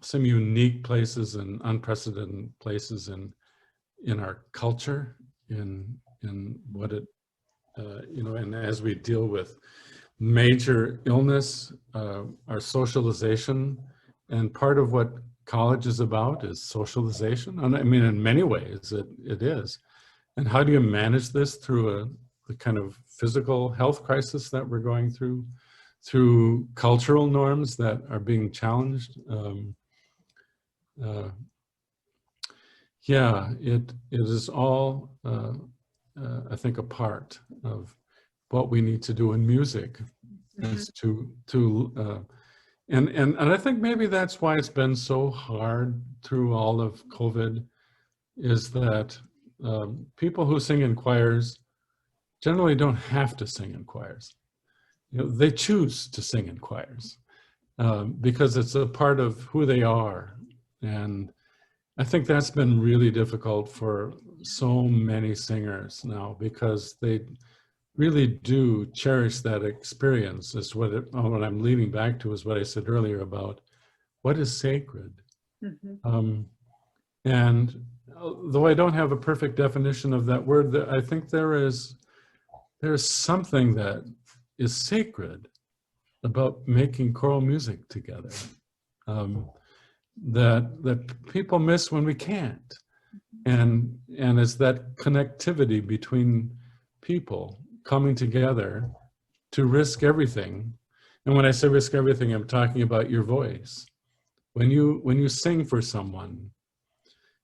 some unique places and unprecedented places in our culture, in what it, and as we deal with major illness, our socialization, and part of what college is about is socialization. And I mean, in many ways it is. And how do you manage this through the kind of physical health crisis that we're going through cultural norms that are being challenged? It is all, I think, a part of what we need to do in music, is and I think maybe that's why it's been so hard through all of COVID, is that people who sing in choirs generally don't have to sing in choirs. They choose to sing in choirs because it's a part of who they are. And I think that's been really difficult for so many singers now, because really do cherish that experience is what I'm leading back to is what I said earlier about what is sacred. Mhm. And though I don't have a perfect definition of that word, I think there's something that is sacred about making choral music together, that people miss when we can't. And it's that connectivity between people coming together to risk everything. And when I say risk everything, I'm talking about your voice. When you sing for someone,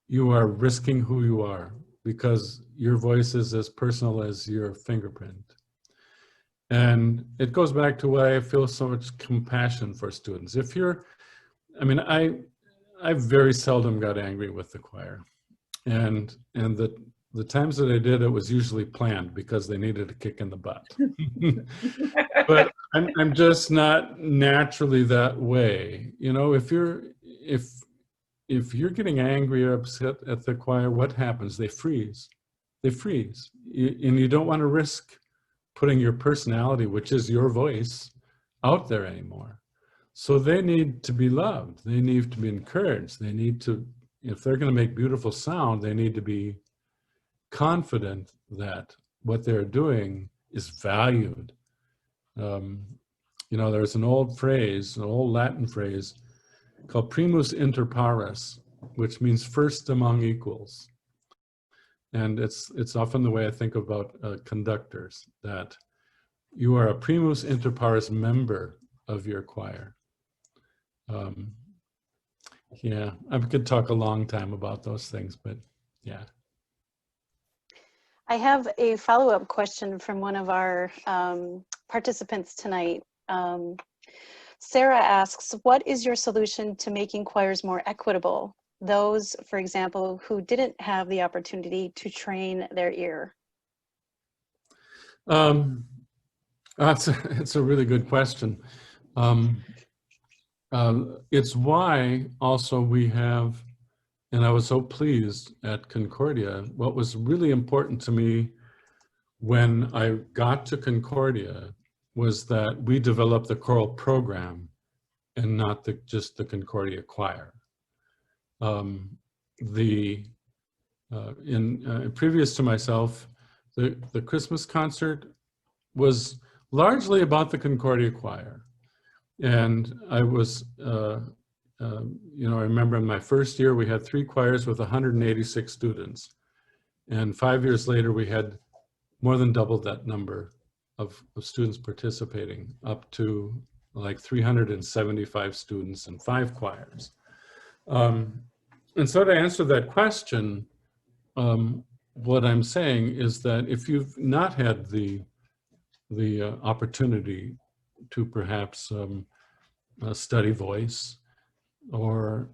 you are risking who you are because your voice is as personal as your fingerprint. And it goes back to why I feel so much compassion for students. I very seldom got angry with the choir. And the times that I did, it was usually planned because they needed a kick in the butt. But I'm just not naturally that way. You know, if you're getting angry or upset at the choir, what happens? They freeze. They freeze. And you don't want to risk putting your personality, which is your voice, out there anymore. So they need to be loved. They need to be encouraged. They need to, if they're going to make beautiful sound, they need to be confident that what they're doing is valued. You know, there's an old phrase, an old Latin phrase called primus inter pares, which means first among equals. And it's often the way I think about conductors, that you are a primus inter pares member of your choir. Yeah, I could talk a long time about those things, but yeah. I have a follow-up question from one of our participants tonight. Sarah asks, what is your solution to making choirs more equitable? Those, for example, who didn't have the opportunity to train their ear. It's a really good question. It's why also we have, and I was so pleased at Concordia, what was really important to me when I got to Concordia was that we developed the choral program and not just the Concordia choir. Previous to myself, the Christmas concert was largely about the Concordia choir. And I was, you know, I remember in my first year, we had 3 choirs with 186 students. And 5 years later, we had more than doubled that number of students participating, up to like 375 students and 5 choirs. And so to answer that question, what I'm saying is that if you've not had the opportunity to perhaps study voice or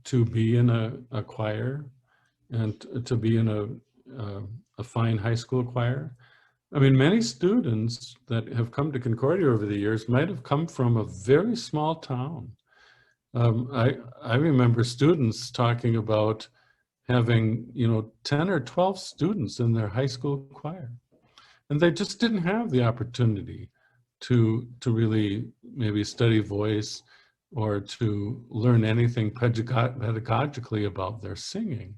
to be in a choir and to be in a fine high school choir. I mean, many students that have come to Concordia over the years might have come from a very small town. I remember students talking about having, you know, 10 or 12 students in their high school choir. And they just didn't have the opportunity to really maybe study voice or to learn anything pedagogically about their singing.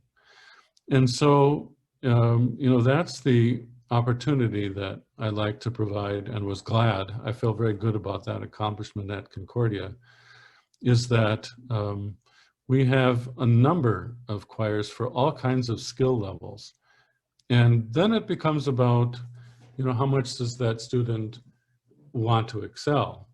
And so, you know, that's the opportunity that I like to provide and was glad. I feel very good about that accomplishment at Concordia, is that we have a number of choirs for all kinds of skill levels. And then it becomes about, you know, how much does that student want to excel?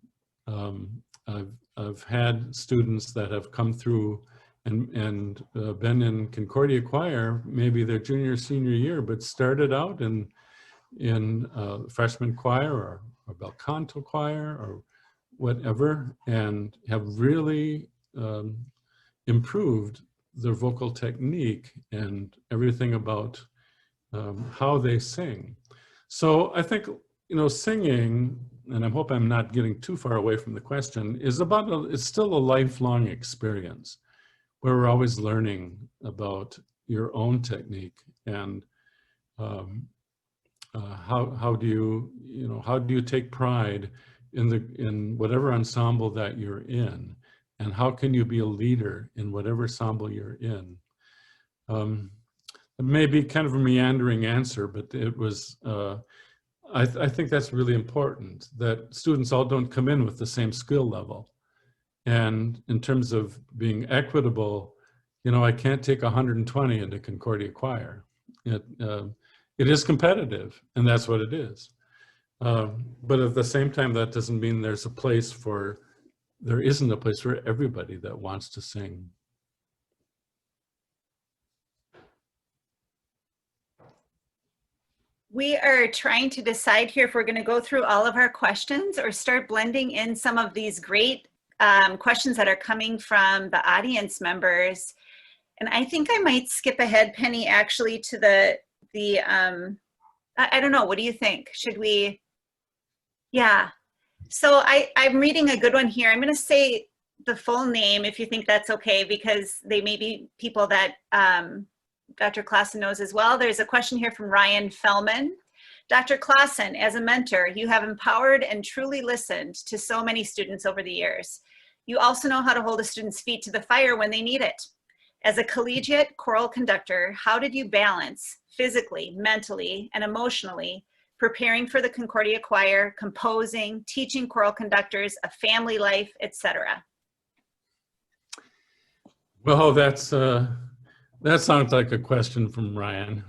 I've had students that have come through and been in Concordia Choir, maybe their junior, senior year, but started out in freshman choir or bel canto choir or whatever, and have really improved their vocal technique and everything about how they sing. So I think, you know, singing, and I hope I'm not getting too far away from the question, is it's still a lifelong experience where we're always learning about your own technique. And How do you, how do you take pride in whatever ensemble that you're in, and how can you be a leader in whatever ensemble you're in? It may be kind of a meandering answer, but it was. I think that's really important, that students all don't come in with the same skill level. And in terms of being equitable, I can't take 120 into Concordia Choir. It is competitive, and that's what it is. But at the same time, that doesn't mean there isn't a place for everybody that wants to sing. We are trying to decide here if we're going to go through all of our questions or start blending in some of these great questions that are coming from the audience members. And I think I might skip ahead, Penny, actually to the I don't know, what do you think? Should we? Yeah. So I'm reading a good one here. I'm going to say the full name if you think that's okay, because they may be people that Dr. Clausen knows as well. There's a question here from Ryan Fellman. Dr. Clausen, as a mentor, you have empowered and truly listened to so many students over the years. You also know how to hold a student's feet to the fire when they need it. As a collegiate choral conductor, how did you balance physically, mentally, and emotionally preparing for the Concordia Choir, composing, teaching choral conductors, a family life, etc.? Well, that sounds like a question from Ryan.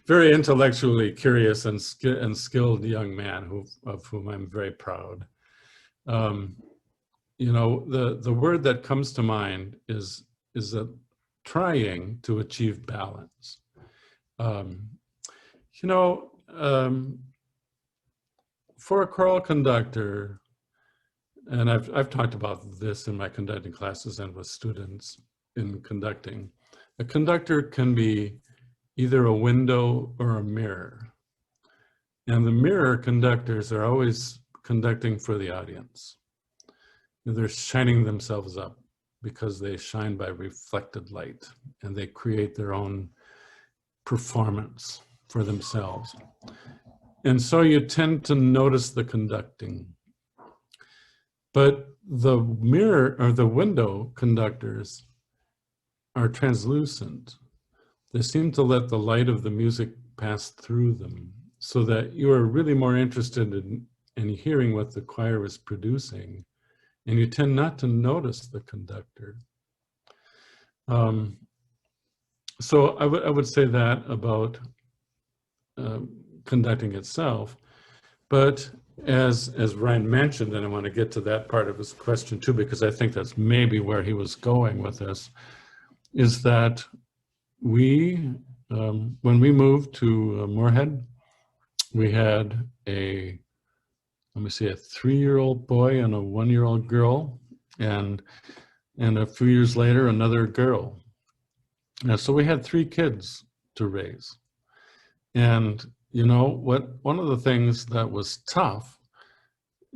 Very intellectually curious and skilled young man of whom I'm very proud. The word that comes to mind is trying to achieve balance. For a choral conductor, and I've talked about this in my conducting classes and with students in conducting, a conductor can be either a window or a mirror. And the mirror conductors are always conducting for the audience. They're shining themselves up because they shine by reflected light, and they create their own performance for themselves. And so you tend to notice the conducting. But the mirror or the window conductors are translucent. They seem to let the light of the music pass through them, so that you are really more interested in hearing what the choir is producing, and you tend not to notice the conductor. So I would say that about conducting itself. But as Ryan mentioned, and I want to get to that part of his question too, because I think that's maybe where he was going with this, is that when we moved to Moorhead, we had a 3-year-old boy and a 1-year-old girl, and a few years later, another girl. And so we had 3 kids to raise. And one of the things that was tough,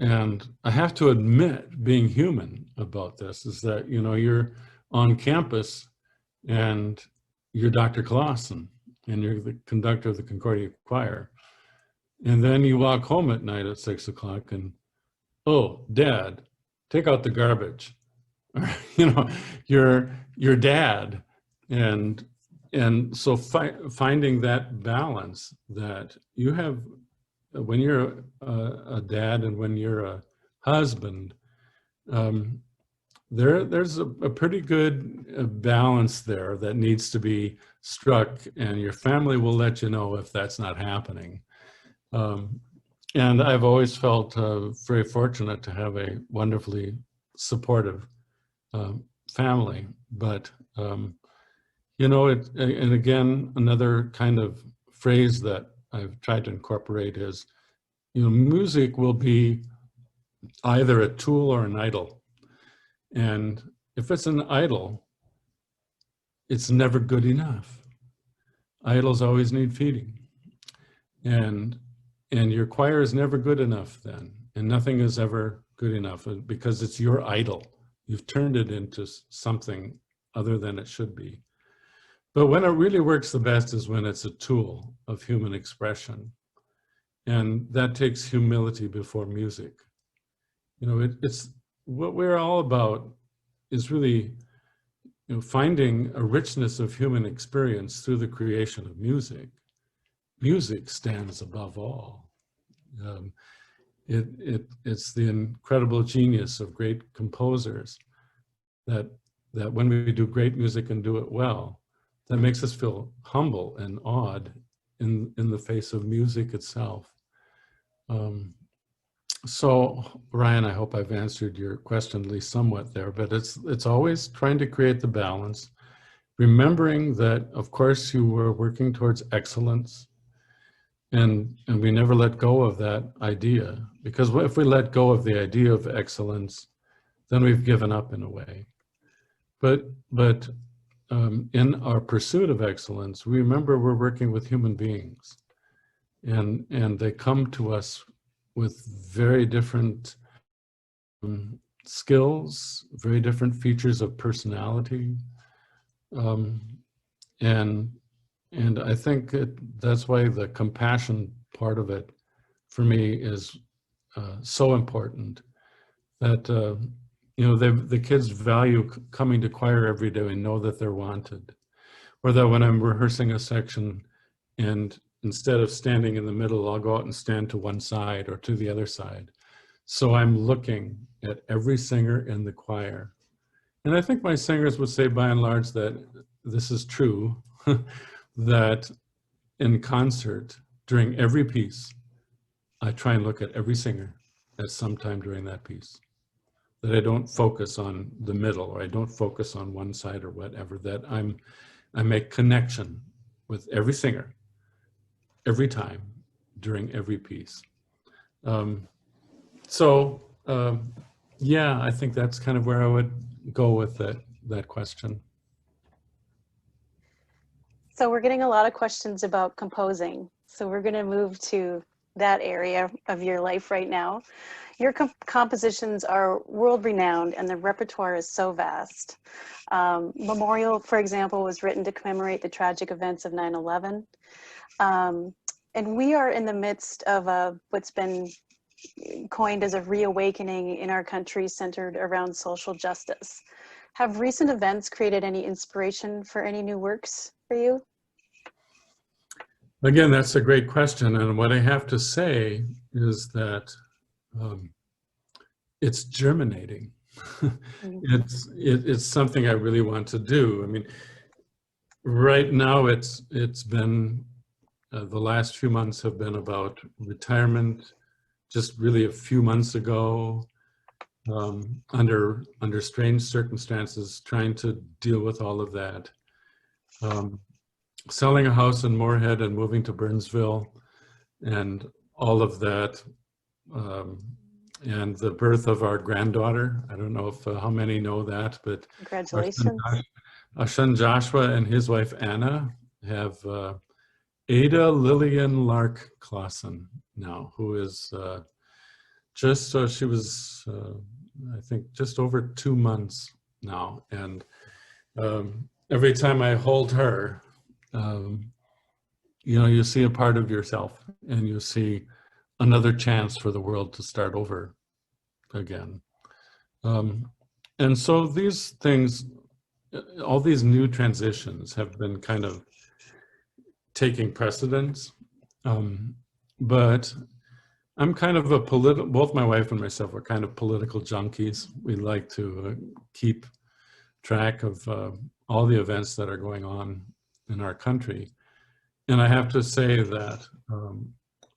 and I have to admit, being human about this, is that, you're on campus and you're Dr. Clausen and you're the conductor of the Concordia Choir. And then you walk home at night at 6 o'clock and, oh, Dad, take out the garbage. Your dad. And so finding that balance that you have when you're a dad and when you're a husband, there's a pretty good balance there that needs to be struck, and your family will let you know if that's not happening. And I've always felt very fortunate to have a wonderfully supportive family. But, and again, another kind of phrase that I've tried to incorporate is, music will be either a tool or an idol. And if it's an idol, it's never good enough. Idols always need feeding. And your choir is never good enough then. And nothing is ever good enough because it's your idol. You've turned it into something other than it should be. But when it really works the best is when it's a tool of human expression. And that takes humility before music. You know, it's what we're all about is really, you know, finding a richness of human experience through the creation of music. Music stands above all. It's the incredible genius of great composers that when we do great music and do it well, that makes us feel humble and awed in the face of music itself. So Ryan, I hope I've answered your question at least somewhat there, but it's always trying to create the balance, remembering that of course you were working towards excellence, and we never let go of that idea, because if we let go of the idea of excellence, then we've given up in a way. But in our pursuit of excellence, we remember we're working with human beings, and they come to us with very different skills, very different features of personality, and I think that's why the compassion part of it for me is so important. That you know, the kids value coming to choir every day and know that they're wanted, or that when I'm rehearsing a section and instead of standing in the middle, I'll go out and stand to one side or to the other side. So I'm looking at every singer in the choir. And I think my singers would say by and large that this is true, that in concert, during every piece, I try and look at every singer at some time during that piece. That I don't focus on the middle, or I don't focus on one side or whatever, that I make connection with every singer, every time, during every piece. Yeah, I think that's kind of where I would go with that question. So we're getting a lot of questions about composing. So we're going to move to that area of your life right now. Your compositions are world-renowned and the repertoire is so vast. Memorial, for example, was written to commemorate the tragic events of 9/11. And we are in the midst of what's been coined as a reawakening in our country centered around social justice. Have recent events created any inspiration for any new works for you? Again, that's a great question. And what I have to say is that it's germinating. It's something I really want to do. I mean, right now it's been, the last few months have been about retirement, just really a few months ago, under strange circumstances, trying to deal with all of that. Selling a house in Moorhead and moving to Burnsville and all of that, and the birth of our granddaughter. I don't know if how many know that, but Congratulations. our son Joshua and his wife Anna have Ada Lillian Lark Clausen now, who is she was I think just over 2 months now, and every time I hold her, you know, you see a part of yourself, and you see another chance for the world to start over again. And so these things, all these new transitions have been kind of taking precedence. But I'm kind of a both my wife and myself are kind of political junkies. We like to keep track of all the events that are going on in our country. And I have to say that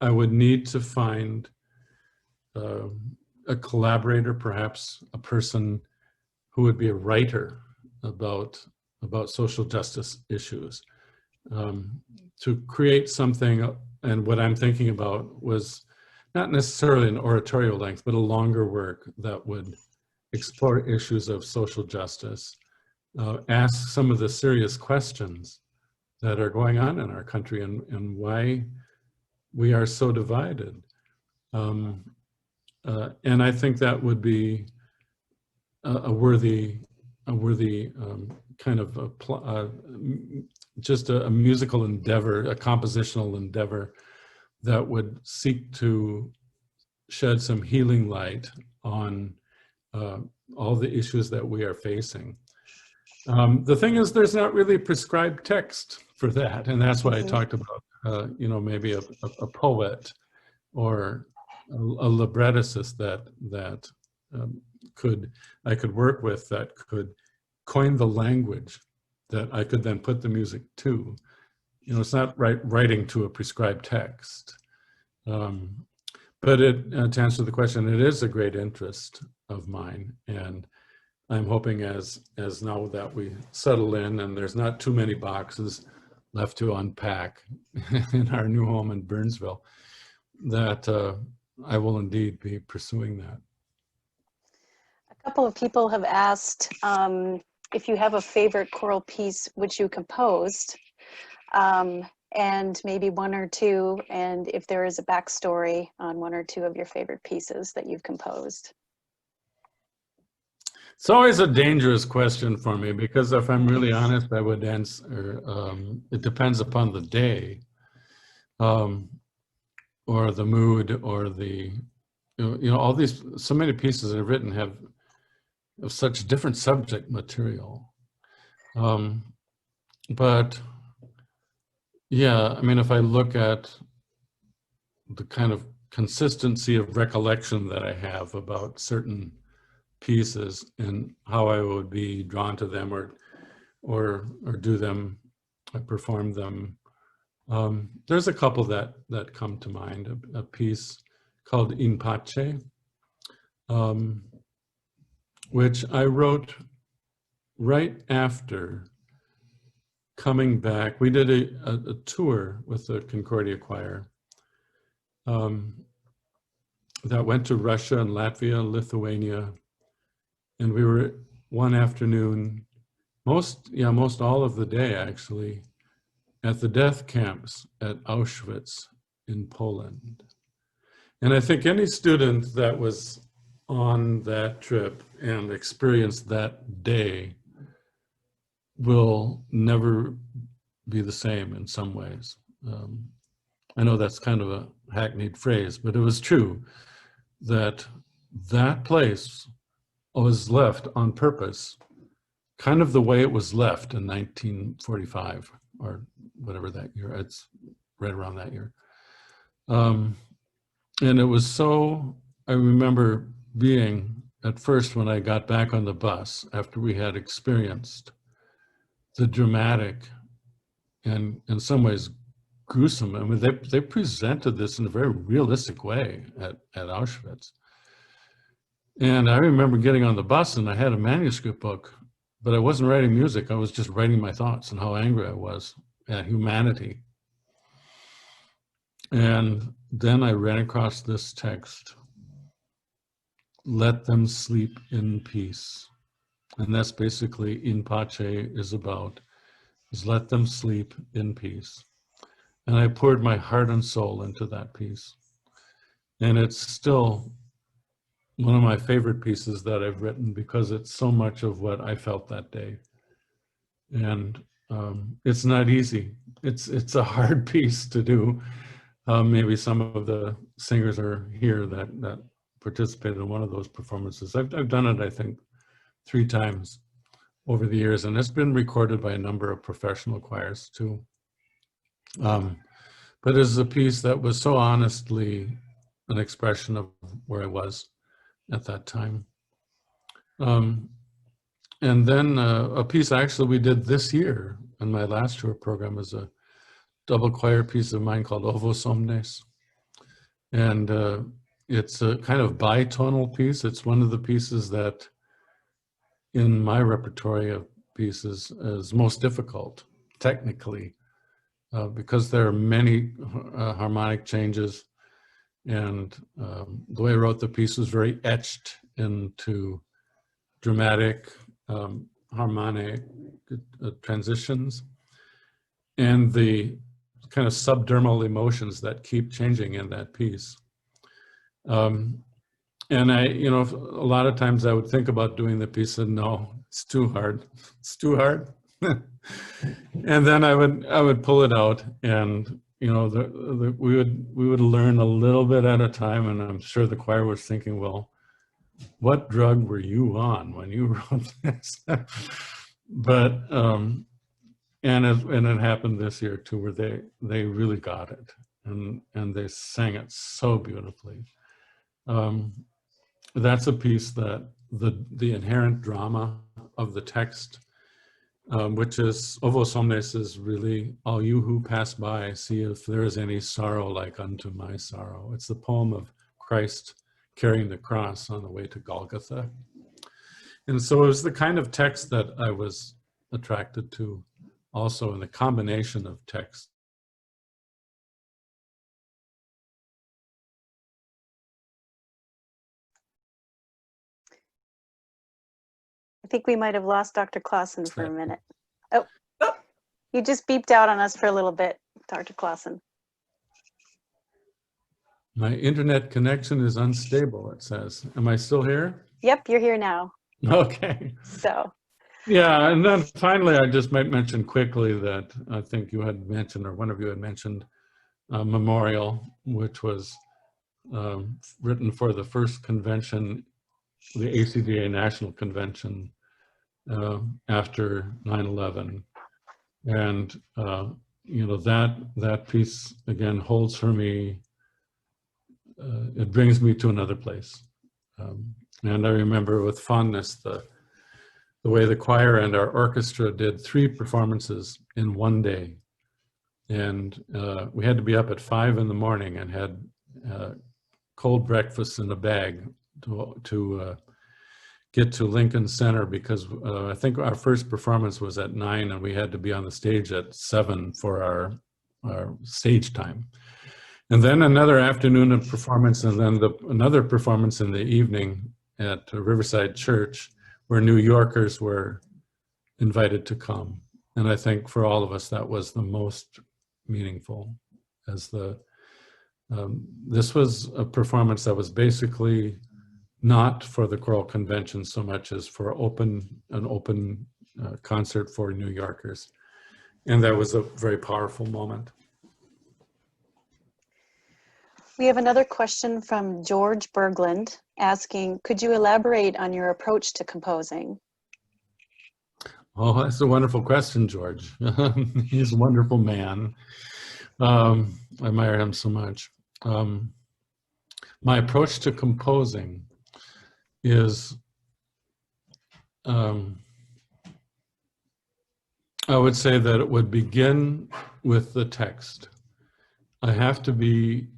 I would need to find a collaborator, perhaps a person who would be a writer about social justice issues, to create something. And what I'm thinking about was not necessarily an oratorio length, but a longer work that would explore issues of social justice, ask some of the serious questions that are going on in our country, and why we are so divided. And I think that would be a worthy kind of just a musical endeavor, a compositional endeavor that would seek to shed some healing light on all the issues that we are facing. The thing is, there's not really prescribed text for that, and that's why I talked about, you know, maybe a poet or a librettist that I could work with, that could coin the language that I could then put the music to. You know, it's not writing to a prescribed text. But to answer the question, it is a great interest of mine, and I'm hoping as now that we settle in and there's not too many boxes left to unpack in our new home in Burnsville, that I will indeed be pursuing that. A couple of people have asked if you have a favorite choral piece which you composed, and maybe one or two, and if there is a backstory on one or two of your favorite pieces that you've composed. It's always a dangerous question for me, because if I'm really honest, I would answer, it depends upon the day, or the mood, or the, you know, all these, so many pieces I've written have such different subject material. But yeah, I mean, if I look at the kind of consistency of recollection that I have about certain pieces and how I would be drawn to them or do them, or perform them, there's a couple that come to mind. A piece called In Pace, which I wrote right after coming back. We did a tour with the Concordia Choir that went to Russia and Latvia, Lithuania, and we were one afternoon, most all of the day actually, at the death camps at Auschwitz in Poland. And I think any student that was on that trip and experienced that day will never be the same in some ways. I know that's kind of a hackneyed phrase, but it was true that that place was left on purpose, kind of the way it was left in 1945 or whatever that year. It's right around that year. And it was so, I remember being at first, when I got back on the bus after we had experienced the dramatic and in some ways gruesome, I mean, they presented this in a very realistic way at Auschwitz. And I remember getting on the bus and I had a manuscript book, but I wasn't writing music. I was just writing my thoughts and how angry I was at humanity. And then I ran across this text, "Let them sleep in peace." And that's basically In Pace is about, is let them sleep in peace. And I poured my heart and soul into that piece. And it's still one of my favorite pieces that I've written, because it's so much of what I felt that day. And it's not easy. It's a hard piece to do. Maybe some of the singers are here that participated in one of those performances. I've done it, I think, 3 times over the years, and it's been recorded by a number of professional choirs too. But it's a piece that was so honestly an expression of where I was at that time. And then a piece actually we did this year in my last tour program is a double choir piece of mine called Ovos Omnes. And it's a kind of bitonal piece. It's one of the pieces that in my repertory of pieces is most difficult technically, because there are many harmonic changes, and the way I wrote the piece was very etched into dramatic harmonic transitions and the kind of subdermal emotions that keep changing in that piece. And I, a lot of times I would think about doing the piece and no, it's too hard. It's too hard. And then I would pull it out, and you know, we would learn a little bit at a time, and I'm sure the choir was thinking, well, what drug were you on when you wrote this? But and it happened this year too, where they really got it, and they sang it so beautifully. That's a piece that the inherent drama of the text, which is Ovos omnes, is really, all you who pass by, see if there is any sorrow like unto my sorrow. It's the poem of Christ carrying the cross on the way to Golgotha. And so it was the kind of text that I was attracted to also, in the combination of text. I think we might have lost Dr. Clausen for a minute. Oh, you just beeped out on us for a little bit, Dr. Clausen. My internet connection is unstable, it says. Am I still here? Yep, you're here now. Okay. So. Yeah, and then finally, I just might mention quickly that I think you had mentioned, or one of you had mentioned, Memorial, which was written for the first convention, the ACDA National Convention, after 9/11. And, you know, that piece, again, holds for me, it brings me to another place. And I remember with fondness the way the choir and our orchestra did 3 performances in one day. And we had to be up at 5 in the morning and had cold breakfast in a bag to get to Lincoln Center, because I think our first performance was at 9 and we had to be on the stage at 7 for our stage time. And then another afternoon of performance, and then another performance in the evening at Riverside Church, where New Yorkers were invited to come. And I think for all of us, that was the most meaningful, as this was a performance that was basically not for the choral convention so much as for an open concert for New Yorkers. And that was a very powerful moment. We have another question from George Berglund asking, could you elaborate on your approach to composing? Oh, that's a wonderful question, George. He's a wonderful man. I admire him so much. My approach to composing is, I would say that it would begin with the text. I have to be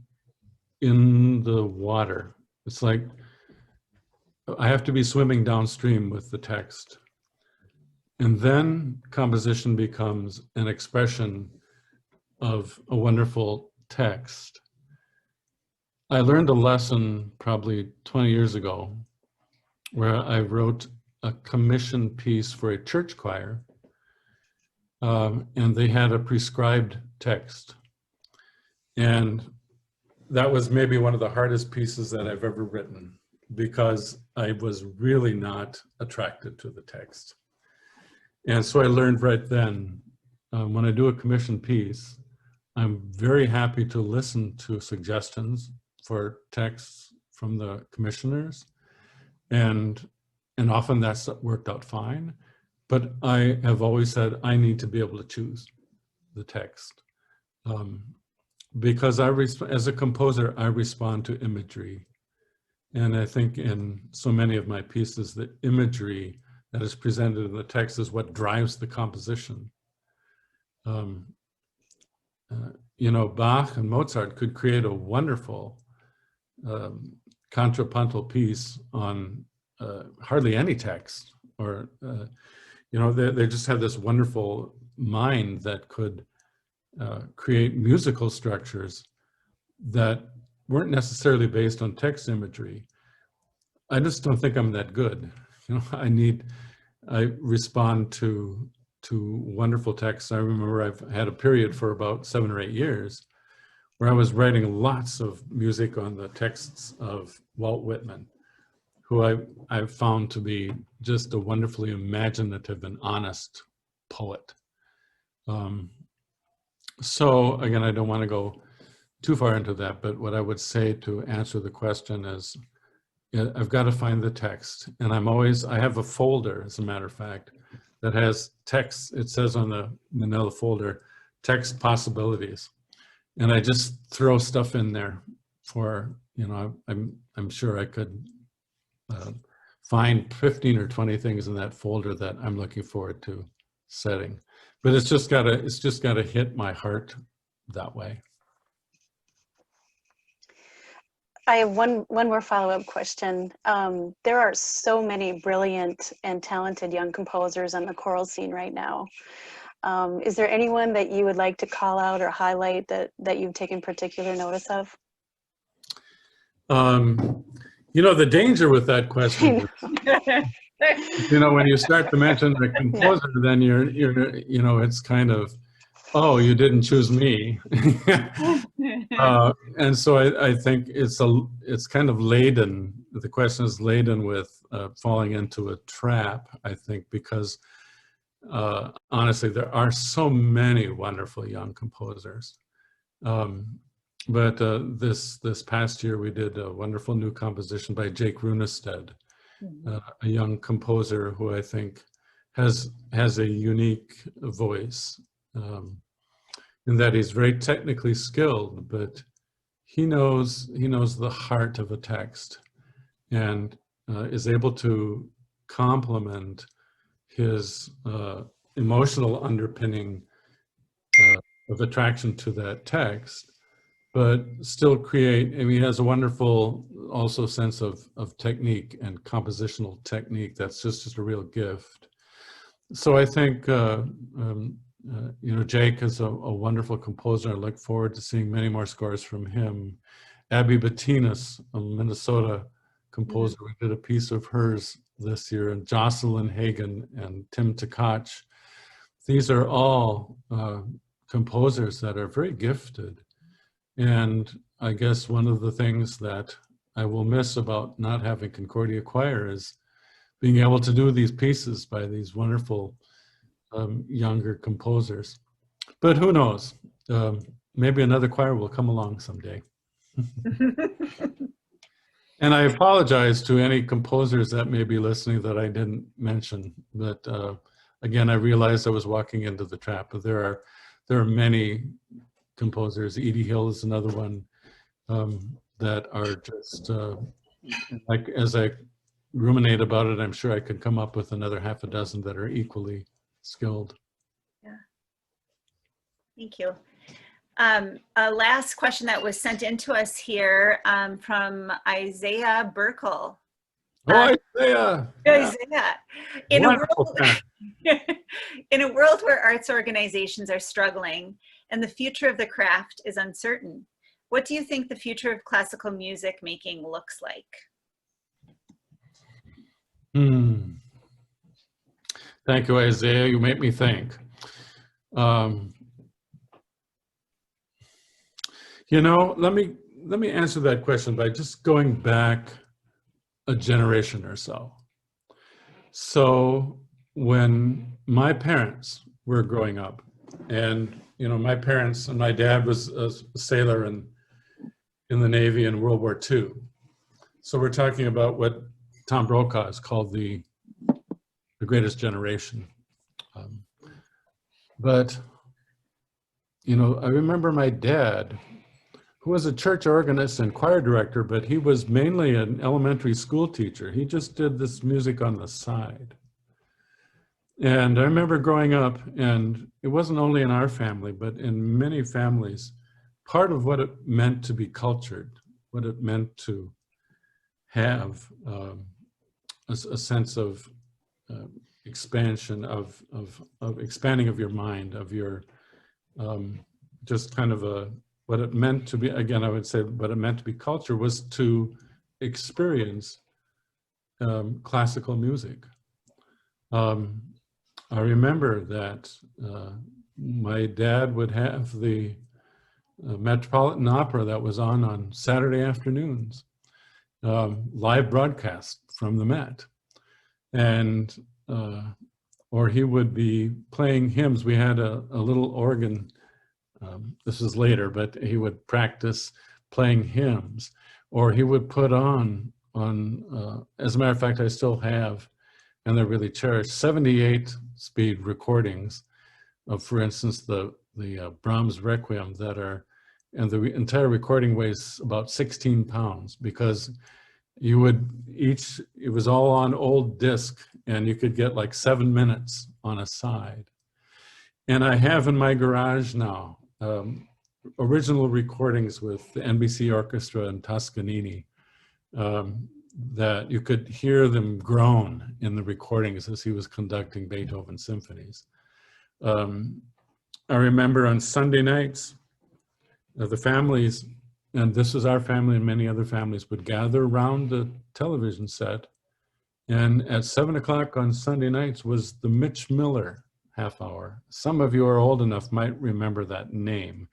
in the water. It's like I have to be swimming downstream with the text. And then composition becomes an expression of a wonderful text. I learned a lesson probably 20 years ago where I wrote a commission piece for a church choir, and they had a prescribed text. And that was maybe one of the hardest pieces that I've ever written, because I was really not attracted to the text. And so I learned right then, when I do a commission piece, I'm very happy to listen to suggestions for texts from the commissioners. And often that's worked out fine. But I have always said I need to be able to choose the text. Because as a composer, I respond to imagery. And I think in so many of my pieces, the imagery that is presented in the text is what drives the composition. You know, Bach and Mozart could create a wonderful contrapuntal piece on hardly any text, or, you know, they just had this wonderful mind that could create musical structures that weren't necessarily based on text imagery. I just don't think I'm that good. You know, I respond to wonderful texts. I remember I've had a period for about 7 or 8 years where I was writing lots of music on the texts of Walt Whitman, who I've found to be just a wonderfully imaginative and honest poet. So again, I don't want to go too far into that, but what I would say to answer the question is, I've got to find the text, and I have a folder, as a matter of fact, that has text. It says on the manila folder, text possibilities, and I just throw stuff in there for, I'm sure I could find 15 or 20 things in that folder that I'm looking forward to setting, but it's just gotta hit my heart that way. I have one more follow-up question. There are so many brilliant and talented young composers on the choral scene right now. Is there anyone that you would like to call out or highlight that you've taken particular notice of? The danger with that question, when you start to mention the composer, then you're it's kind of, oh, you didn't choose me. And so I think it's kind of laden. The question is laden with falling into a trap, I think, because honestly, there are so many wonderful young composers. But this past year, we did a wonderful new composition by Jake Runestad, a young composer who I think has a unique voice. In that he's very technically skilled, but he knows the heart of a text, and is able to complement his emotional underpinning of attraction to that text, but still create. He has a wonderful also sense of technique and compositional technique that's just a real gift. So I think Jake is a wonderful composer. I look forward to seeing many more scores from him. Abby Bettinas, a Minnesota composer, we did a piece of hers this year, and Jocelyn Hagen and Tim Tkach. These are all composers that are very gifted. And I guess one of the things that I will miss about not having Concordia Choir is being able to do these pieces by these wonderful younger composers. But who knows? Maybe another choir will come along someday. And I apologize to any composers that may be listening that I didn't mention. But again, I realized I was walking into the trap. But there are many composers. Edie Hill is another one that are just like, as I ruminate about it, I'm sure I could come up with another half a dozen that are equally skilled. Yeah. Thank you. A last question that was sent in to us here from Isaiah Burkle. Oh, Isaiah! Isaiah. In a world where arts organizations are struggling and the future of the craft is uncertain, what do you think the future of classical music making looks like? Thank you, Isaiah. You make me think. Let me answer that question by just going back a generation or so. So when my parents were growing up, and my parents and my dad was a sailor in the Navy in World War II. So we're talking about what Tom Brokaw has called the greatest generation. But I remember my dad, who was a church organist and choir director, but he was mainly an elementary school teacher. He just did this music on the side. And I remember growing up, and it wasn't only in our family, but in many families, part of what it meant to be cultured, what it meant to have a sense of expansion, of expanding of your mind, of your just kind of what it meant to be, again, I would say what it meant to be culture was to experience classical music. I remember that my dad would have the Metropolitan Opera that was on Saturday afternoons, live broadcast from the Met. And or he would be playing hymns. We had a little organ, this is later, but he would practice playing hymns, or he would put on as a matter of fact, I still have, and they're really cherished, 78 speed recordings of, for instance, the Brahms Requiem that are, and the entire recording weighs about 16 pounds, because you would it was all on old disc, and you could get like 7 minutes on a side. And I have in my garage now original recordings with the NBC Orchestra and Toscanini, that you could hear them groan in the recordings as he was conducting Beethoven symphonies. I remember on Sunday nights, the families, and this is our family and many other families, would gather around the television set, and at 7 o'clock on Sunday nights was the Mitch Miller half hour. Some of you are old enough might remember that name,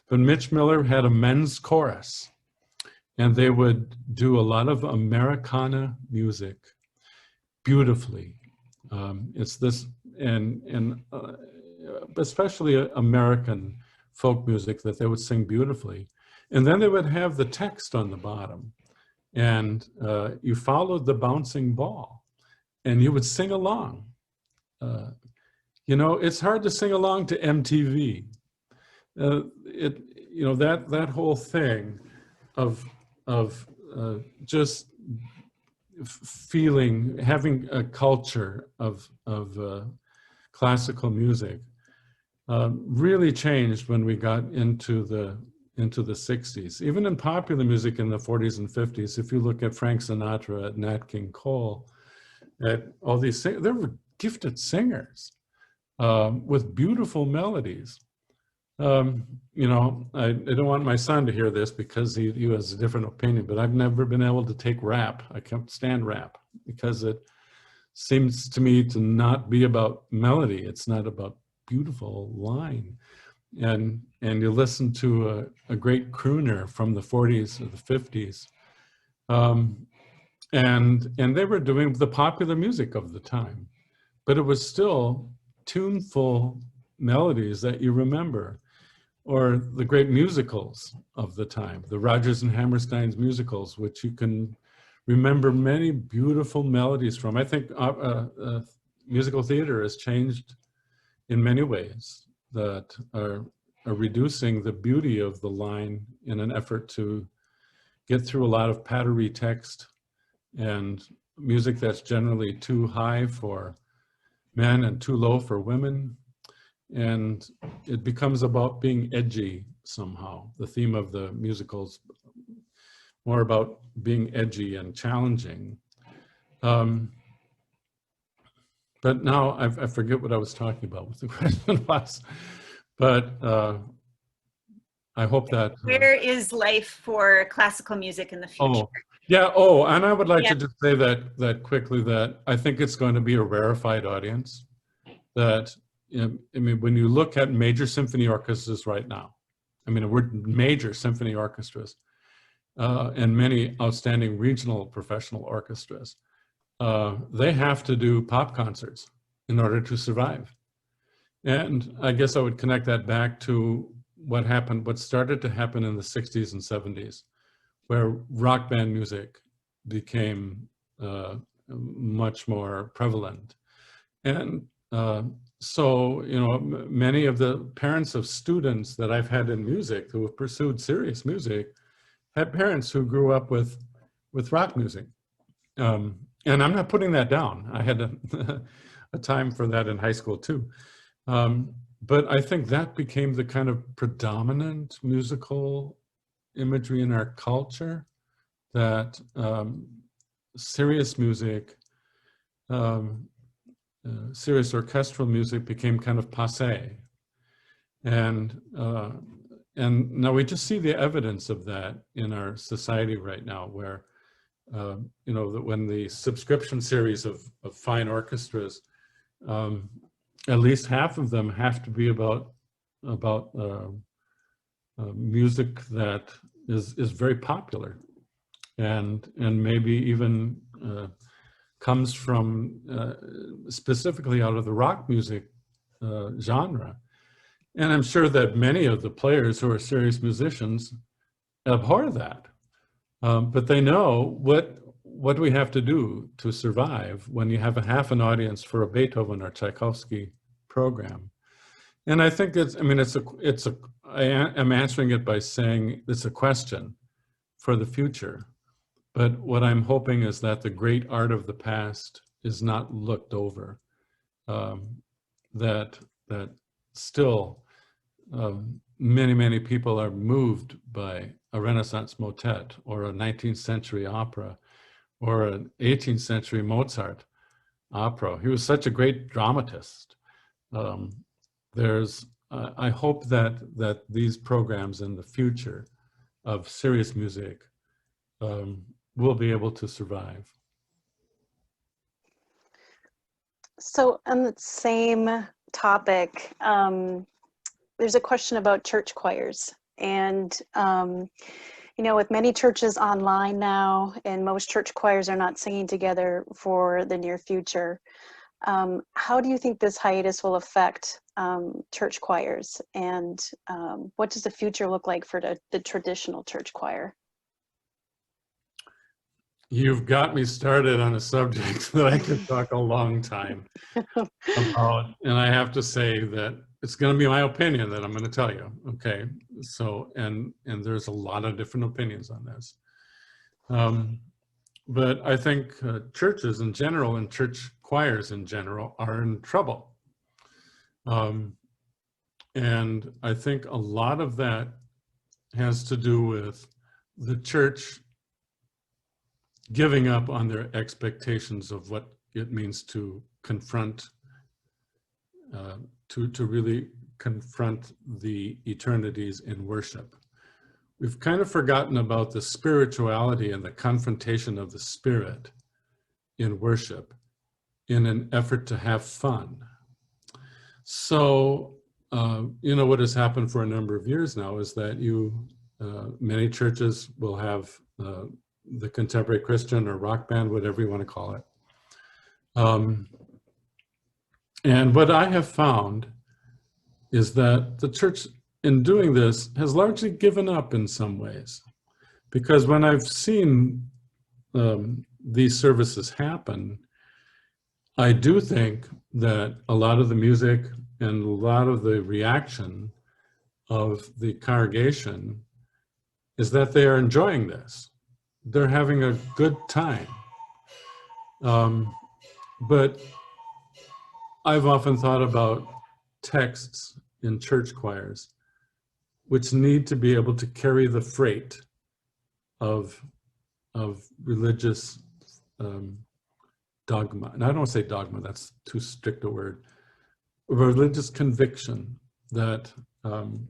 but Mitch Miller had a men's chorus, and they would do a lot of Americana music beautifully. It's this, and especially American folk music that they would sing beautifully. And then they would have the text on the bottom, and you followed the bouncing ball, and you would sing along. You know, it's hard to sing along to MTV. You know, that whole thing of just feeling, having a culture of classical music really changed when we got into the 60s. Even in popular music in the 40s and 50s, if you look at Frank Sinatra, at Nat King Cole, at all these, there were gifted singers with beautiful melodies. You know, I don't want my son to hear this because he has a different opinion, but I've never been able to take rap. I can't stand rap because it seems to me to not be about melody. It's not about beautiful line. And you listen to a great crooner from the 40s or the 50s. And they were doing the popular music of the time, but it was still tuneful melodies that you remember. Or the great musicals of the time, the Rodgers and Hammerstein's musicals, which you can remember many beautiful melodies from. I think musical theater has changed in many ways that are reducing the beauty of the line in an effort to get through a lot of pattery text and music that's generally too high for men and too low for women. And it becomes about being edgy somehow. The theme of the musicals more about being edgy and challenging. But now I forget what I was talking about, what the question was. But I hope that. Where is life for classical music in the future? Oh, yeah. Oh, and I would like to just say that quickly, that I think it's going to be a rarefied audience. That, I mean, when you look at major symphony orchestras right now, I mean, we're major symphony orchestras and many outstanding regional professional orchestras, they have to do pop concerts in order to survive. And I guess I would connect that back to what started to happen in the 60s and 70s, where rock band music became much more prevalent. And so, you know, many of the parents of students that I've had in music who have pursued serious music had parents who grew up with rock music. And I'm not putting that down. I had a time for that in high school too. But I think that became the kind of predominant musical imagery in our culture, that serious music, serious orchestral music became kind of passé. And now we just see the evidence of that in our society right now, where, you know, that when the subscription series of fine orchestras, at least half of them have to be about music that is very popular, and maybe even comes from specifically out of the rock music genre. And I'm sure that many of the players who are serious musicians abhor that. But they know what we have to do to survive when you have a half an audience for a Beethoven or Tchaikovsky program. And I think I'm answering it by saying it's a question for the future. But what I'm hoping is that the great art of the past is not looked over. That still many, many people are moved by a Renaissance motet or a 19th century opera or an 18th century Mozart opera. He was such a great dramatist. I hope that these programs in the future of serious music will be able to survive. So on the same topic, there's a question about church choirs. And, you know, with many churches online now, and most church choirs are not singing together for the near future, how do you think this hiatus will affect church choirs? And what does the future look like for the traditional church choir? You've got me started on a subject that I could talk a long time about. And I have to say that it's going to be my opinion that I'm going to tell you. Okay. So, and there's a lot of different opinions on this. But I think churches in general and church choirs in general are in trouble. And I think a lot of that has to do with the church giving up on their expectations of what it means to confront, to really confront the eternities in worship. We've kind of forgotten about the spirituality and the confrontation of the spirit in worship in an effort to have fun. So, you know, what has happened for a number of years now is that many churches will have the contemporary Christian or rock band, whatever you want to call it. And what I have found is that the church in doing this has largely given up in some ways, because when I've seen these services happen, I do think that a lot of the music and a lot of the reaction of the congregation is that they are enjoying this. They're having a good time. But I've often thought about texts in church choirs which need to be able to carry the freight of religious dogma. And I don't want to say dogma, that's too strict a word. Religious conviction that, and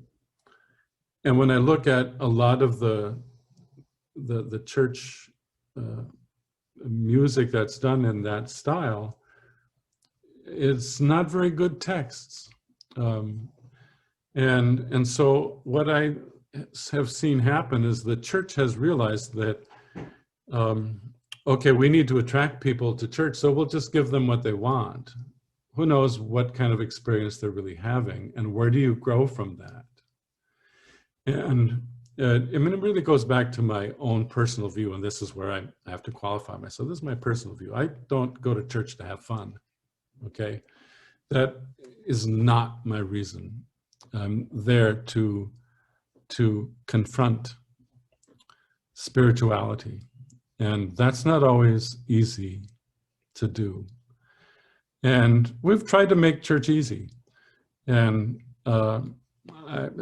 when I look at a lot of the church music that's done in that style, it's not very good texts. And so what I have seen happen is the church has realized that, okay, we need to attract people to church, so we'll just give them what they want. Who knows what kind of experience they're really having, and where do you grow from that? And I mean, it really goes back to my own personal view, and this is where I have to qualify myself. This is my personal view. I don't go to church to have fun, okay? That is not my reason. I'm there to confront spirituality, and that's not always easy to do. And we've tried to make church easy, and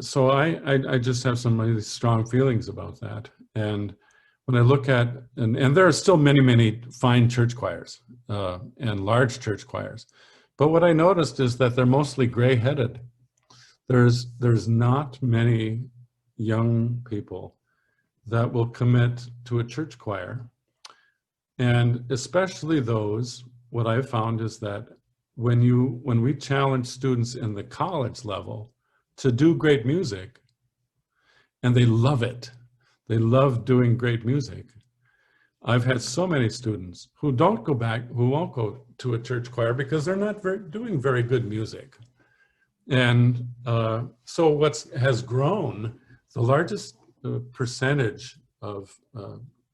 so I just have some really strong feelings about that. And when I look at, and there are still many, many fine church choirs and large church choirs, but what I noticed is that they're mostly gray-headed. There's not many young people that will commit to a church choir. And especially those, what I've found is that when we challenge students in the college level to do great music, and they love it, they love doing great music, I've had so many students who don't go back, who won't go to a church choir because they're not doing very good music. And so what has grown, the largest percentage of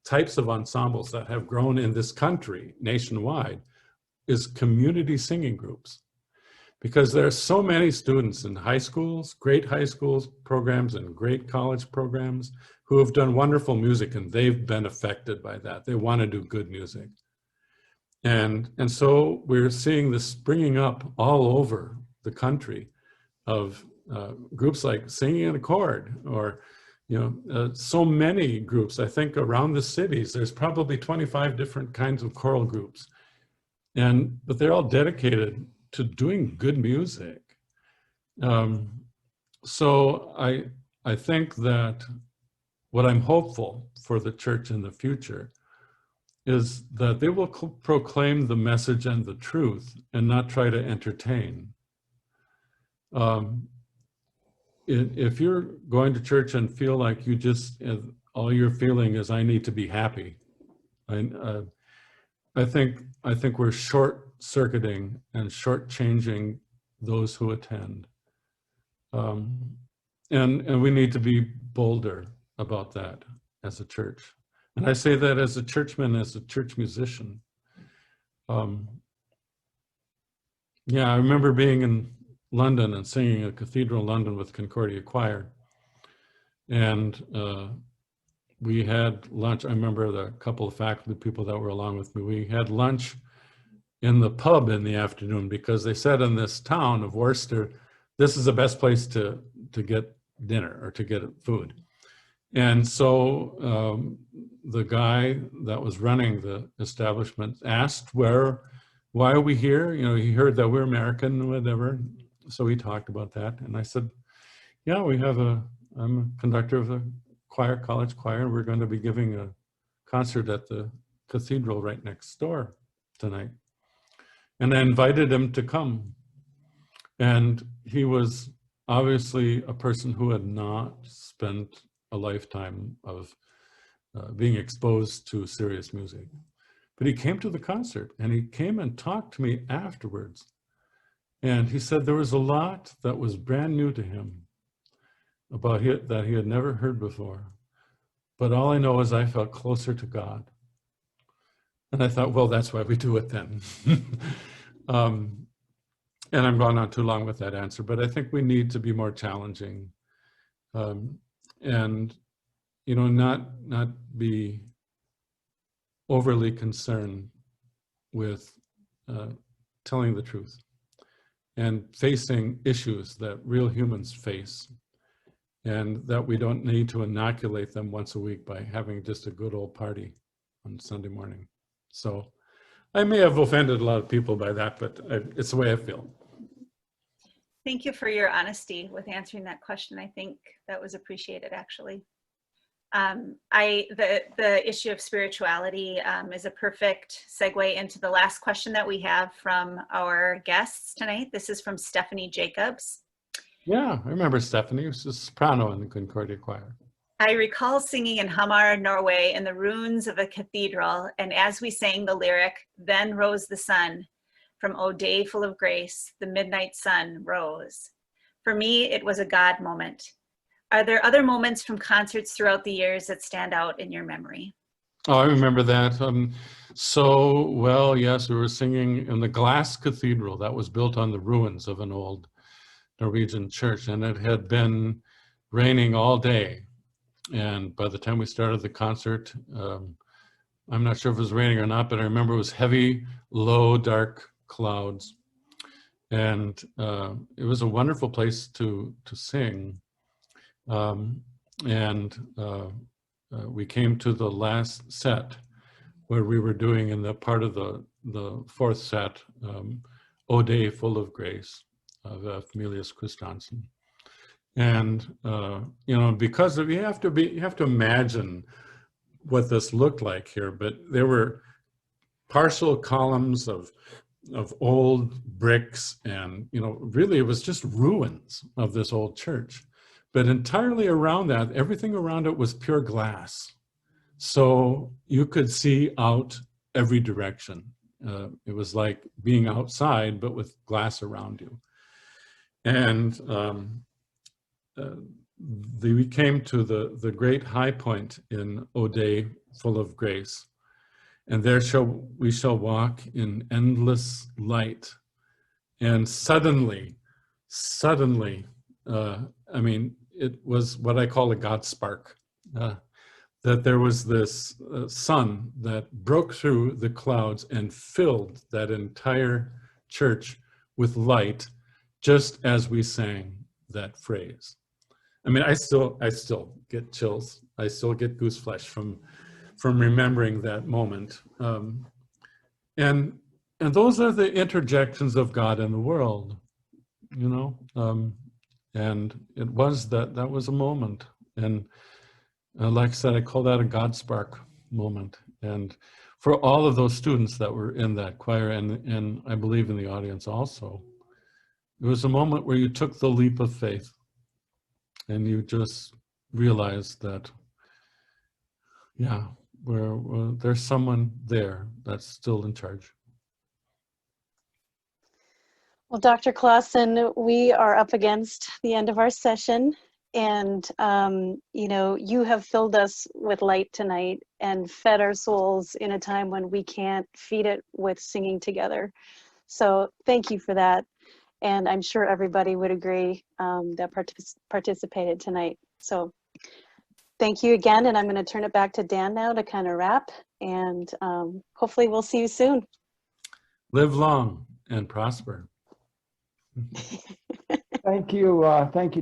types of ensembles that have grown in this country nationwide is community singing groups. Because there are so many students in high schools, great high schools programs and great college programs who have done wonderful music, and they've been affected by that. They want to do good music. And so we're seeing this springing up all over the country of groups like Singing in a Chord, or so many groups. I think around the cities, there's probably 25 different kinds of choral groups. But they're all dedicated to doing good music. So I think that what I'm hopeful for the church in the future is that they will proclaim the message and the truth and not try to entertain. If you're going to church and feel like you just, all you're feeling is, I need to be happy, I think we're short-circuiting and short-changing those who attend. And we need to be bolder about that as a church. And I say that as a churchman, as a church musician. Yeah, I remember being in London and singing at Cathedral London with Concordia Choir. And we had lunch. I remember the couple of faculty people that were along with me. We had lunch in the pub in the afternoon because they said in this town of Worcester, this is the best place to get dinner or to get food. And so the guy that was running the establishment asked, why are we here? He heard that we're American or whatever. So he talked about that. And I said, yeah, I'm a conductor of the college choir, and we're going to be giving a concert at the cathedral right next door tonight. And I invited him to come. And he was obviously a person who had not spent a lifetime of being exposed to serious music. But he came to the concert, and he came and talked to me afterwards. And he said there was a lot that was brand new to him about it that he had never heard before. But all I know is I felt closer to God. And I thought, well, that's why we do it then. And I'm going on too long with that answer, but I think we need to be more challenging and, not be overly concerned with telling the truth and facing issues that real humans face, and that we don't need to inoculate them once a week by having just a good old party on Sunday morning. So I may have offended a lot of people by that, but it's the way I feel. Thank you for your honesty with answering that question. I think that was appreciated, actually. The issue of spirituality is a perfect segue into the last question that we have from our guests tonight. This is from Stephanie Jacobs. Yeah, I remember Stephanie. She was a soprano in the Concordia Choir. I recall singing in Hamar, Norway, in the ruins of a cathedral, and as we sang the lyric, "Then rose the sun, from O day full of grace, the midnight sun rose." For me, it was a God moment. Are there other moments from concerts throughout the years that stand out in your memory? Oh, I remember that. Yes, we were singing in the glass cathedral that was built on the ruins of an old Norwegian church, and it had been raining all day. And by the time we started the concert, I'm not sure if it was raining or not, but I remember it was heavy, low, dark clouds. And it was a wonderful place to sing. We came to the last set where we were doing in the part of the fourth set, O Day Full of Grace of Emilius Christiansen. And, because you have to imagine what this looked like here, but there were partial columns of old bricks, and, really it was just ruins of this old church. But entirely around that, everything around it was pure glass. So you could see out every direction. It was like being outside, but with glass around you. And we came to the great high point in O Day Full of Grace. And there we shall walk in endless light. And suddenly, I mean, it was what I call a God spark. That there was this sun that broke through the clouds and filled that entire church with light, just as we sang that phrase. I mean, I still get chills. I still get goose flesh from remembering that moment. And those are the interjections of God in the world, you know. And it was that was a moment. And like I said, I call that a God spark moment. And for all of those students that were in that choir, and I believe in the audience also, it was a moment where you took the leap of faith and you just realized that, yeah, there's someone there that's still in charge. Well, Dr. Clausen, we are up against the end of our session. And, you know, you have filled us with light tonight and fed our souls in a time when we can't feed it with singing together. So thank you for that. And I'm sure everybody would agree that participated tonight. So thank you again. And I'm going to turn it back to Dan now to kind of wrap. And hopefully we'll see you soon. Live long and prosper. Thank you,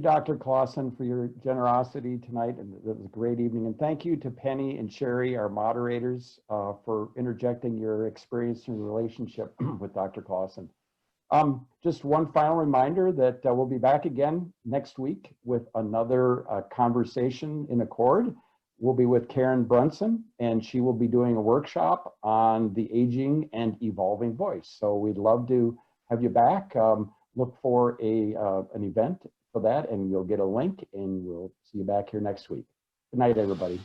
Dr. Clausen, for your generosity tonight. And it was a great evening. And thank you to Penny and Sheri, our moderators, for interjecting your experience and relationship with Dr. Clausen. Just one final reminder that we'll be back again next week with another conversation in accord. We'll be with Karen Brunson, and she will be doing a workshop on the aging and evolving voice. So we'd love to have you back. Look for an event for that, and you'll get a link, and we'll see you back here next week. Good night, everybody.